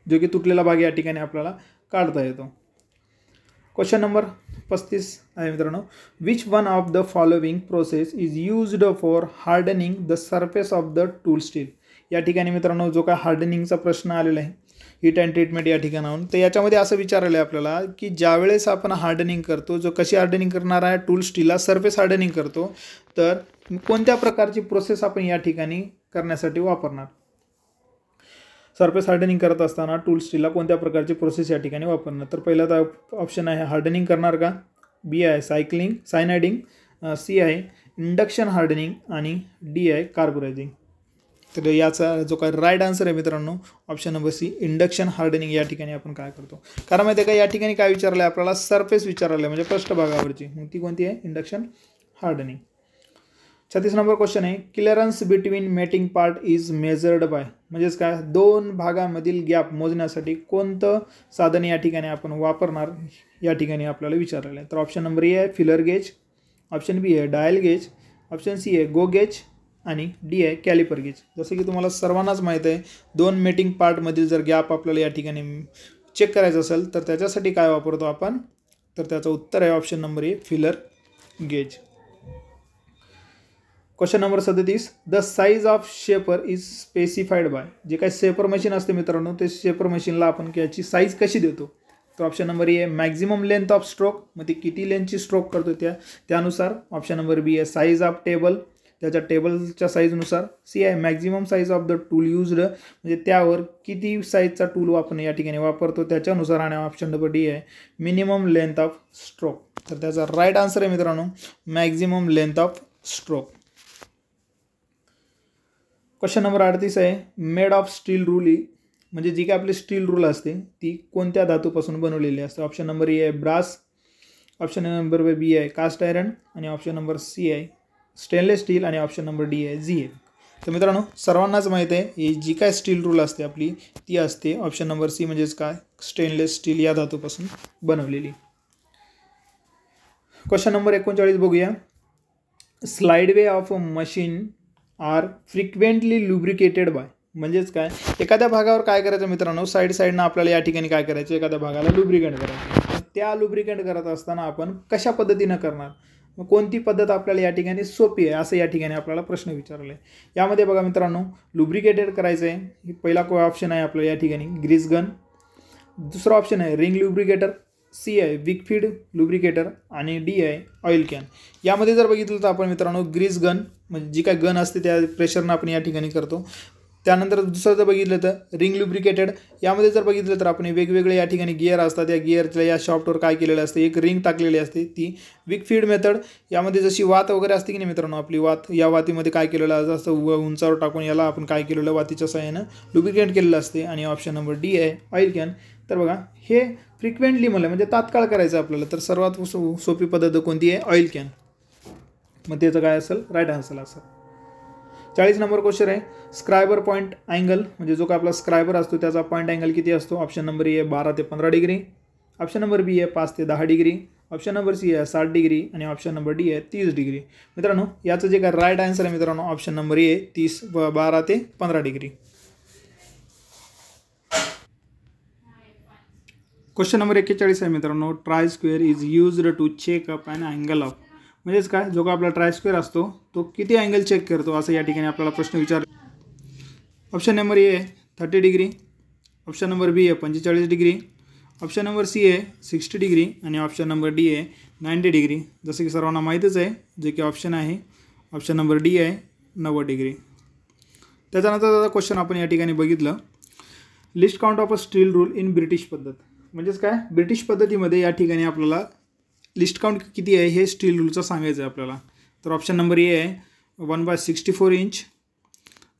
जो की तुटलेला भाग या ठिकाणी आपल्याला काढता येतो. क्वेश्चन नंबर 35 आहे मित्रांनो, which one of the following process is used for hardening the surface of the tool steel. या ठिकाणी मित्रांनो जो काय हार्डनिंगचा प्रश्न आलेला आहे हीट अँड ट्रीटमेंट या ठिकाणाहून, तर याच्यामध्ये असं विचारलं आहे आपल्याला की ज्यावेळेस आपण हार्डनिंग करतो, जो कशी हार्डनिंग करणार आहे टूल स्टीलला सरफेस हार्डनिंग करतो, तर कोणत्या प्रकारची प्रोसेस आपण या ठिकाणी करण्यासाठी वापरणार. सरफेस हार्डनिंग करत असताना टूल स्टीलला कोणत्या प्रकारची प्रोसेस या ठिकाणी वापरणार. तर पहिला तर ऑप्शन आहे हार्डनिंग करणार का, बी आहे सायनायडिंग, सी आहे इंडक्शन हार्डनिंग आणि डी आहे कार्बोरायझिंग. तर याचा जो काय राईट आन्सर आहे मित्रांनो option number C induction hardening. या ठिकाणी आपण काय करतो, कारण माहिती आहे का या ठिकाणी काय विचारलं आहे आपल्याला, सरफेस विचारलं आहे म्हणजे पृष्ठभागावरची, मग ती कोणती आहे इंडक्शन हार्डनिंग. 36 नंबर क्वेश्चन आहे, clearance between mating part is measured by. म्हणजेच काय, दोन भागामधील गॅप मोजण्यासाठी कोणतं साधन या ठिकाणी आपण वापरणार या ठिकाणी आपल्याला विचारलेलं आहे. तर ऑप्शन नंबर ए आहे फिलर गेज, ऑप्शन बी आहे डायल गेज, ऑप्शन सी आहे गो गेज आणि डी आहे कॅलिपर गेज. जसं की तुम्हाला सर्वांनाच माहीत आहे, दोन मेटिंग पार्टमधील जर गॅप आपल्याला या ठिकाणी चेक करायचं असेल तर त्याच्यासाठी काय वापरतो आपण, तर त्याचं उत्तर आहे option number A feeler gauge. Question number 37, the size of shaper is specified by. जे काही शेपर मशीन असते मित्रांनो, ते शेपर मशीनला आपण याची साईज कशी देतो. तर option number A maximum length of stroke, मग ते किती लेंथची स्ट्रोक करतो त्यानुसार. ऑप्शन नंबर बी आहे साईज ऑफ टेबल, त्याच्या टेबलच्या साईजनुसार. सी आहे maximum size of the tool used, म्हणजे त्यावर किती साईजचा टूल आपण या ठिकाणी वापरतो त्याच्यानुसार. आणि ऑप्शन नंबर डी आहे मिनिमम लेंथ ऑफ स्ट्रोक. तर त्याचा राईट आन्सर आहे मित्रांनो maximum length of stroke. Question number 38 आहे, मेड ऑफ स्टील रूल, म्हणजे जी काय आपली स्टील रूल असते ती कोणत्या धातूपासून बनवलेली असते. ऑप्शन नंबर ए आहे ब्रास, ऑप्शन नंबर बी आहे कास्ट आयरन आणि ऑप्शन नंबर सी आहे स्टेनलेस स्टील आणि ऑप्शन नंबर डी आहे झी. तर मित्रांनो सर्वांनाच माहीत आहे ही जी काय स्टील रूल असते आपली ती असते ऑप्शन नंबर सी म्हणजेच काय स्टेनलेस स्टील या धातूपासून बनवलेली. क्वेश्चन नंबर 39 बघूया, slide way of a machine are frequently lubricated by. म्हणजेच काय, एखाद्या भागावर काय करायचं मित्रांनो, साईडनं आपल्याला या ठिकाणी काय करायचं, एखाद्या भागाला लुब्रिकेंट करायचं. त्या लुब्रिकेंट करत असताना आपण कशा पद्धतीनं करणार, मग कोणती पद्धत आपल्याला या ठिकाणी सोपी आहे असं या ठिकाणी आपल्याला प्रश्न विचारला आहे. यामध्ये बघा मित्रांनो लुब्रिकेटेड करायचं आहे, पहिला ऑप्शन आहे आपल्याला या ठिकाणी ग्रीस गन, दुसरा ऑप्शन आहे रिंग लुब्रिकेटर, सी आहे विक फीड लुब्रिकेटर आणि डी आहे ऑइल कॅन. यामध्ये जर बघितलं तर आपण मित्रांनो ग्रीस गन, म्हणजे जी काय गन असते त्या प्रेशरनं आपण या ठिकाणी करतो. त्यानंतर दुसरं जर बघितलं तर रिंग लुब्रिकेटेड, यामध्ये जर बघितलं तर आपण वेगवेगळे या ठिकाणी गिअर असतात, या गिअरच्या या शॉफ्टवर काय केलेलं असते, एक रिंग टाकलेली असते ती विक फीड मेथड. यामध्ये जशी वात वगैरे असते की नाही मित्रांनो आपली वात, या वातीमध्ये काय केलेलं असतं उंचावर टाकून याला आपण काय केलेलं वातीच्या सहाय्यानं लुब्रिकेट केलेलं असते. आणि ऑप्शन नंबर डी आहे ऑइल कॅन. तर बघा हे फ्रिक्वेंटली म्हणलं म्हणजे तात्काळ करायचं आपल्याला, तर सर्वात सोपी पद्धत कोणती आहे ऑइल कॅन. मग त्याचं काय असेल राईट आन्सर असेल. 40 नंबर क्वेश्चन आहे, स्क्रायबर पॉईंट अँगल, म्हणजे जो काय आपला स्क्रायबर असतो त्याचा पॉईंट अँगल किती असतो. ऑप्शन नंबर ए 12 ते 15 डिग्री, ऑप्शन नंबर बी आहे 5 ते 10 डिग्री, ऑप्शन नंबर सी आहे 60 डिग्री आणि ऑप्शन नंबर डी आहे 30 डिग्री. मित्रांनो याचं जे काय राईट आन्सर आहे मित्रांनो ऑप्शन नंबर ए 12 ते 15 डिग्री. क्वेश्चन नंबर 41 आहे मित्रांनो, try square is used to check up and angle of. म्हणजेच काय, जो का आपला ट्राय स्क्वेअर असतो तो किती अँगल चेक करतो असं या ठिकाणी आपल्याला प्रश्न विचारला. ऑप्शन नंबर ए आहे 30 डिग्री, ऑप्शन नंबर बी आहे 45 डिग्री, ऑप्शन नंबर सी आहे 60 डिग्री आणि ऑप्शन नंबर डी आहे 90 डिग्री. जसं की सर्वांना माहीतच आहे जे की ऑप्शन आहे ऑप्शन नंबर डी आहे 90 डिग्री. त्याच्यानंतर क्वेश्चन आपण या ठिकाणी बघितलं, list count of a steel rule in British पद्धत. म्हणजेच काय, ब्रिटिश पद्धतीमध्ये या ठिकाणी आपल्याला लिस्ट काउंट किती आहे हे स्टील रूलचं सांगायचं आहे आपल्याला. तर ऑप्शन नंबर ए आहे 1/64 इंच,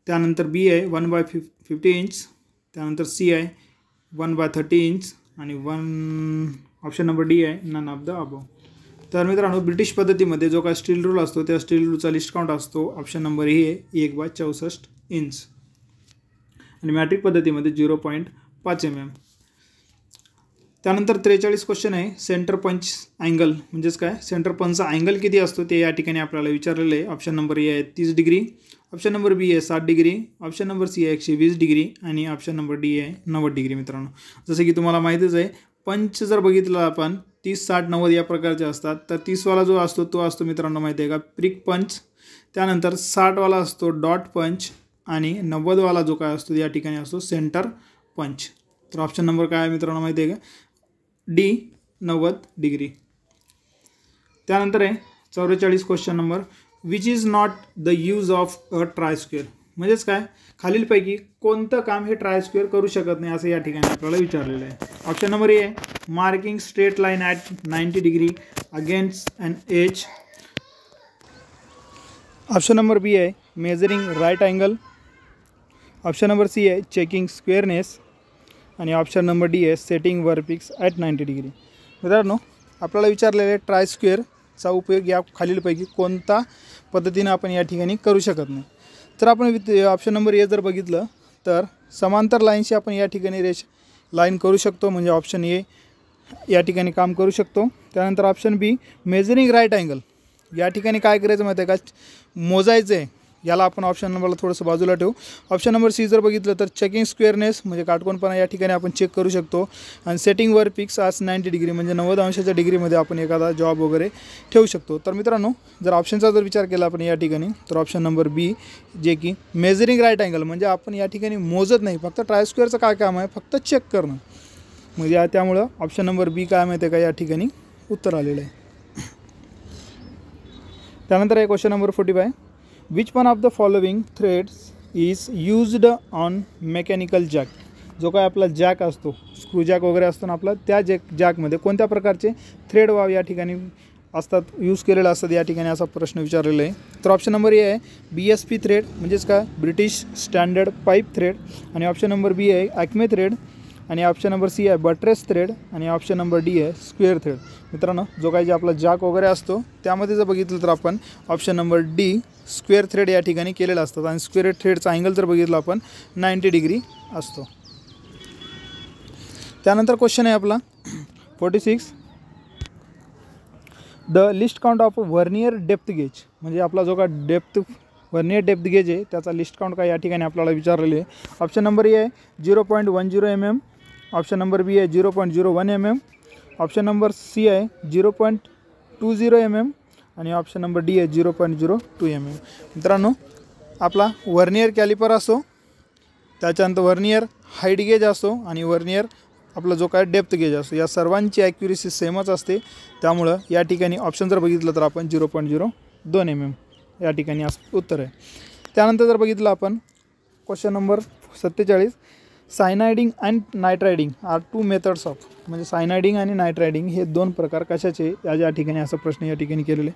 त्यानंतर बी आहे 1/50 इंच, त्यानंतर सी आहे 1/30 इंच आणि ऑप्शन नंबर डी आहे नन ऑफ द अबव. तर मित्रांनो ब्रिटिश पद्धतीमध्ये जो काय स्टील रूल असतो त्या स्टील रूलचा लिस्ट काउंट असतो ऑप्शन नंबर ए आहे 1/64 इंच आणि मॅट्रिक पद्धतीमध्ये 0.5 mm. त्यानंतर 43 क्वेश्चन आहे सेंटर पंच अँगल म्हणजेच काय, सेंटर पंचचा अँगल किती असतो ते या ठिकाणी आपल्याला विचारलेलं आहे. ऑप्शन नंबर ए आहे 30 डिग्री, ऑप्शन नंबर बी आहे 60 डिग्री, ऑप्शन नंबर सी आहे 120 डिग्री आणि ऑप्शन नंबर डी आहे 90 डिग्री. मित्रांनो जसं की तुम्हाला माहितीच आहे, पंच जर बघितलं आपण 30, 60, 90 या प्रकारचे असतात. तर 30वाला जो असतो तो असतो मित्रांनो माहिती आहे का प्रिक पंच, त्यानंतर 60वाला असतो डॉट पंच आणि 90वाला जो काय असतो या ठिकाणी असतो सेंटर पंच. तर ऑप्शन नंबर काय आहे मित्रांनो माहिती आहे का, डी 90 डिग्री. त्यानंतर आहे 44 question number, which is not the use of a try square. म्हणजेच काय, खालीलपैकी कोणतं काम हे ट्रायस्क्वेअर करू शकत नाही असं या ठिकाणी आपल्याला विचारलेलं आहे. ऑप्शन नंबर ए आहे marking straight line at 90 degree against an edge, option number B आहे measuring right angle, option number C आहे चेकिंग स्क्वेअरनेस आणि ऑप्शन नंबर डी आहे सेटिंग वर्कपीस ॲट 90 डिग्री. मित्रांनो आपल्याला विचारलेले ट्रायस्क्वेअरचा उपयोग या खालीलपैकी कोणता पद्धतीने आपण या ठिकाणी करू शकत नाही. तर आपण ऑप्शन नंबर ए जर बघितलं तर समांतर लाईनशी आपण या ठिकाणी लाईन करू शकतो, म्हणजे ऑप्शन ए या ठिकाणी काम करू शकतो. त्यानंतर ऑप्शन बी मेजरिंग राईट अँगल, या ठिकाणी काय करायचं माहिती आहे का, मोजायचं आहे, याला आपण ऑप्शन नंबरला थोडंसं बाजूला ठेवू. ऑप्शन नंबर सी जर बघितलं तर चेकिंग स्क्वेअरनेस म्हणजे काटकोनपणा या ठिकाणी आपण चेक करू शकतो. आणि सेटिंग वर फिक्स आज 90 डिग्री म्हणजे 90 अंशाच्या डिग्रीमध्ये आपण एखादा जॉब वगैरे ठेवू शकतो. तर मित्रांनो जर ऑप्शनचा जर विचार केला आपण या ठिकाणी तर ऑप्शन नंबर बी जे की मेजरिंग राईट अँगल, म्हणजे आपण या ठिकाणी मोजत नाही, फक्त ट्रायस्क्वेअरचं काय काम आहे, फक्त चेक करणं, म्हणजे त्यामुळं ऑप्शन नंबर बी काय माहिती आहे का या ठिकाणी उत्तर आलेलं आहे. त्यानंतर आहे question number 45, which one of the following threads is used on mechanical jack. जो काय आपला जॅक असतो, स्क्रू जॅक वगैरे असतो ना आपला, त्या जॅकमध्ये कोणत्या प्रकारचे थ्रेड या ठिकाणी असतात, यूज केलेलं असतात या ठिकाणी असा प्रश्न विचारलेला आहे. तर ऑप्शन नंबर ए आहे BSP थ्रेड म्हणजेच काय ब्रिटिश स्टँडर्ड पाईप थ्रेड आणि ऑप्शन नंबर बी आहे ॲक्मे थ्रेड आणि ऑप्शन नंबर सी आहे बट्रेस थ्रेड आणि ऑप्शन नंबर डी आहे स्क्वेअर थ्रेड. मित्रांनो जो काही जे आपला जॅक वगैरे असतो त्यामध्ये जर बघितलं तर आपण option number D square thread या ठिकाणी केलेलं असतात आणि स्क्वेअर थ्रेडचा अँगल जर बघितलं आपण 90 डिग्री असतो. त्यानंतर क्वेश्चन आहे आपला 46, the least count of vernier depth gauge, म्हणजे आपला जो का व्हर्नियर डेप्थ गेज आहे त्याचा लिस्ट काउंट काय या ठिकाणी आपल्याला विचारलेले आहे. ऑप्शन नंबर ए आहे 0.10 mm, ऑप्शन नंबर बी आहे 0.01 mm, ऑप्शन नंबर सी आहे 0.20 mm आणि ऑप्शन नंबर डी आहे 0.02 mm. मित्रांनो आपला व्हर्नियर कॅलिपर असो, त्याच्यानंतर व्हर्नियर हाईट गेज असो आणि व्हर्नियर आपला जो काय डेप्थ गेज असतो, या सर्वांची ॲक्युरेसी सेमच असते. त्यामुळं या ठिकाणी ऑप्शन जर बघितलं तर आपण 0.02 mm या ठिकाणी असं उत्तर आहे. त्यानंतर जर बघितलं आपण question number 47, cyaniding and nitriding are two methods of, म्हणजे सायनायडिंग आणि नायट्रायडिंग हे दोन प्रकार कशाचे या ठिकाणी असा प्रश्न या ठिकाणी केलेले.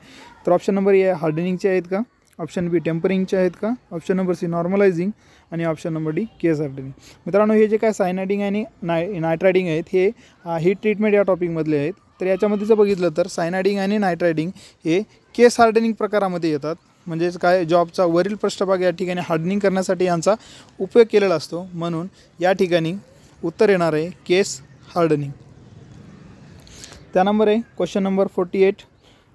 तर ऑप्शन नंबर ए हार्डनिंगचे आहेत का, ऑप्शन बी टेम्परिंगचे आहेत का, ऑप्शन नंबर सी नॉर्मलायझिंग आणि ऑप्शन नंबर डी केस हार्डनिंग. मित्रांनो हे जे काय सायनायडिंग आणि नायट्रायडिंग आहेत हे हीट ट्रीटमेंट या टॉपिकमधले आहेत. तर याच्यामध्ये जर बघितलं तर सायनायडिंग आणि नायट्रायडिंग हे केस हार्डनिंग प्रकारामध्ये येतात, म्हणजेच काय जॉबचा वरील पृष्ठभाग या ठिकाणी हार्डनिंग करण्यासाठी यांचा उपयोग केलेला असतो, म्हणून या ठिकाणी उत्तर येणार आहे केस हार्डनिंग. त्यानंतर आहे question number 48,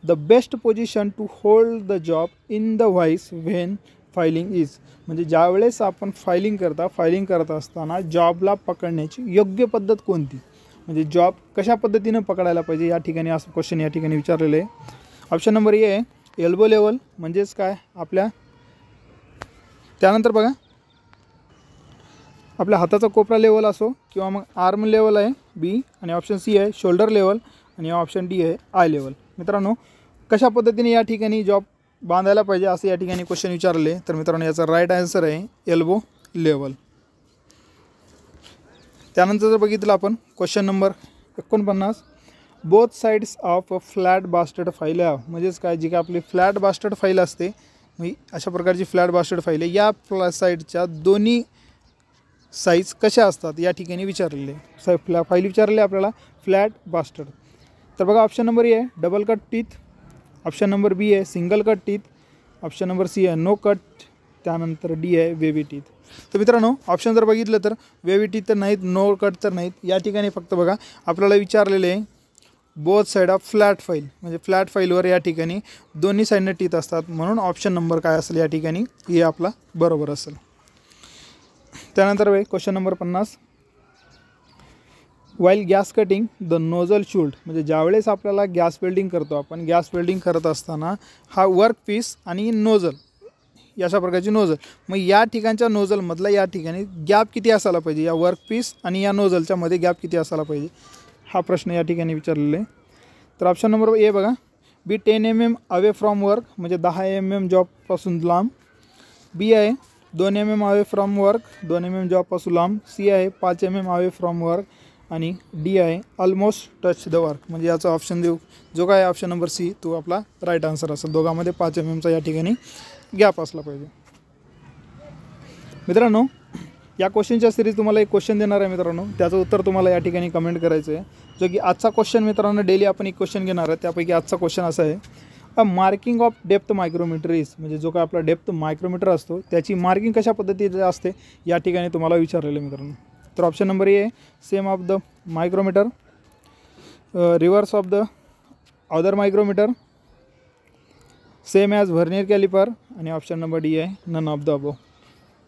the best position to hold the job in the vice when filing is, म्हणजे ज्यावेळेस आपण फायलिंग करत असताना जॉबला पकडण्याची योग्य पद्धत कोणती, म्हणजे जॉब कशा पद्धतीनं पकडायला पाहिजे या ठिकाणी असं क्वेश्चन या ठिकाणी विचारलेलं आहे. ऑप्शन नंबर ए आहे एल्बो लेवल, म्हणजेच काय आपल्या, त्यानंतर बघा आपल्या हाताचा कोपरा लेवल असो किंवा मग आर्म लेवल आहे बी आणि ऑप्शन सी आहे शोल्डर लेवल आणि ऑप्शन डी आहे आय लेवल. मित्रांनो कशा पद्धतीने या ठिकाणी जॉब बांधायला पाहिजे असं या ठिकाणी क्वेश्चन विचारले, तर मित्रांनो याचा राईट आन्सर आहे एल्बो लेवल. त्यानंतर जर बघितलं आपण question number 49, both sides of a flat bastard file आहे, म्हणजेच काय जी काय आपली फ्लॅट बास्टेड फाईल असते, अशा प्रकारची फ्लॅट बास्टेड फाईल आहे, या साईडच्या दोन्ही साईज कशा असतात या ठिकाणी विचारलेले फाईल विचारले आपल्याला फ्लॅट बास्टेड. तर बघा ऑप्शन नंबर ए आहे double cut teeth, option number B आहे single cut teeth, option number C आहे नो कट त्यानंतर डी आहे वेवी टीथ. तर मित्रांनो ऑप्शन जर बघितलं तर वेवी टीथ तर नाहीत, नो कट तर नाहीत. या ठिकाणी फक्त बघा आपल्याला विचारलेले आहे both side of flat file, म्हणजे फ्लॅट फाईलवर या ठिकाणी दोन्ही साईडने टीथ असतात, म्हणून ऑप्शन नंबर काय असेल या ठिकाणी हे आपला बरोबर असेल. त्यानंतर question number 50. While gas cutting the nozzle should, म्हणजे ज्यावेळेस आपल्याला गॅस वेल्डिंग करतो आपण, गॅस वेल्डिंग करत असताना हा वर्क पीस आणि नोझल अशा प्रकारची नोझल, मग या ठिकाणच्या नोझलमधला या ठिकाणी गॅप किती असायला पाहिजे, या वर्क पीस आणि या नोझलच्या मध्ये गॅप किती असायला पाहिजे, हा प्रश्न या ठिकाणी विचारलेला आहे. तर ऑप्शन नंबर ए बघा, बी 10 mm अवे फ्रॉम वर्क, म्हणजे 10 mm जॉबपासून लांब. बी आहे 2 mm away from work, 2 mm जॉबपासून लांब. सी आहे 5 mm अवे फ्रॉम वर्क. आणि डी आहे ऑलमोस्ट टच द वर्क, म्हणजे याचा ऑप्शन देऊ जो काय ऑप्शन नंबर सी तो आपला राईट आन्सर असेल. दोघांमध्ये 5 mm या ठिकाणी गॅप असला पाहिजे. मित्रांनो या क्वेश्चनच्या सिरीज तुम्हाला एक क्वेश्चन देणार आहे मित्रांनो, त्याचं उत्तर तुम्हाला या ठिकाणी कमेंट करायचं आहे. जो की आजचा क्वेश्चन मित्रांनो डेली आपण एक क्वेश्चन घेणार आहे, त्यापैकी आजचा क्वेश्चन असा आहे, a marking of depth micrometer is, म्हणजे जो काय आपला डेप्थ मायक्रोमीटर असतो त्याची मार्किंग कशा पद्धतीने असते या ठिकाणी तुम्हाला विचारलेलं आहे मित्रांनो. तर ऑप्शन नंबर ए आहे same of the micrometer, reverse of the other micrometer, same as vernier caliper, आणि ऑप्शन नंबर डी आहे नन ऑफ द अबो.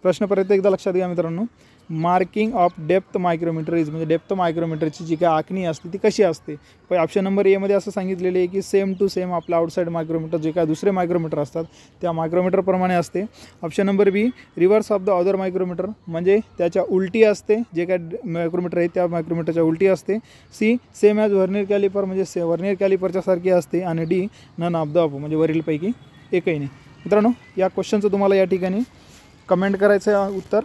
प्रश्न परत एकदा लक्षात घ्या मित्रांनो, marking of depth micrometer is, म्हणजे डेप्थ मायक्रोमीटरची जी काय आखणी असते ती कशी असते. पण ऑप्शन नंबर एमध्ये असं सांगितलेलं आहे की सेम टू सेम आपलं आउटसाईड मायक्रोमीटर जे काय दुसरे मायक्रोमीटर असतात त्या मायक्रोमीटरप्रमाणे असते. Option number B reverse of the other micrometer, म्हणजे त्याच्या उलटी असते, जे काय मायक्रोमीटर आहे त्या मायक्रोमीटरच्या उलटी असते. C same as vernier caliper, म्हणजे व्हर्नियर कॅलिपरच्या सारखी असते. आणि D none of the above, म्हणजे वरीलपैकी एकही नाही. मित्रांनो या क्वेश्चनचं तुम्हाला या ठिकाणी कमेंट करायचं आहे उत्तर.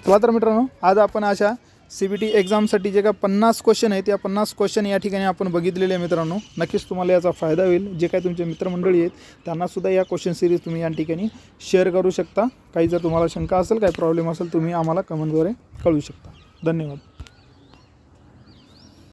चला तर मित्रांनो आज आपण अशा CBT एक्झामसाठी जे काय 50 क्वेश्चन आहेत त्या 50 क्वेश्चन या ठिकाणी आपण बघितलेले आहे मित्रांनो. नक्कीच तुम्हाला याचा फायदा होईल. जे काही तुमचे मित्रमंडळी आहेत त्यांनासुद्धा या क्वेश्चन सिरीज तुम्ही या ठिकाणी शेअर करू शकता. काही जर तुम्हाला शंका असेल, काही प्रॉब्लेम असेल, तुम्ही आम्हाला कमेंटद्वारे कळवू शकता. धन्यवाद.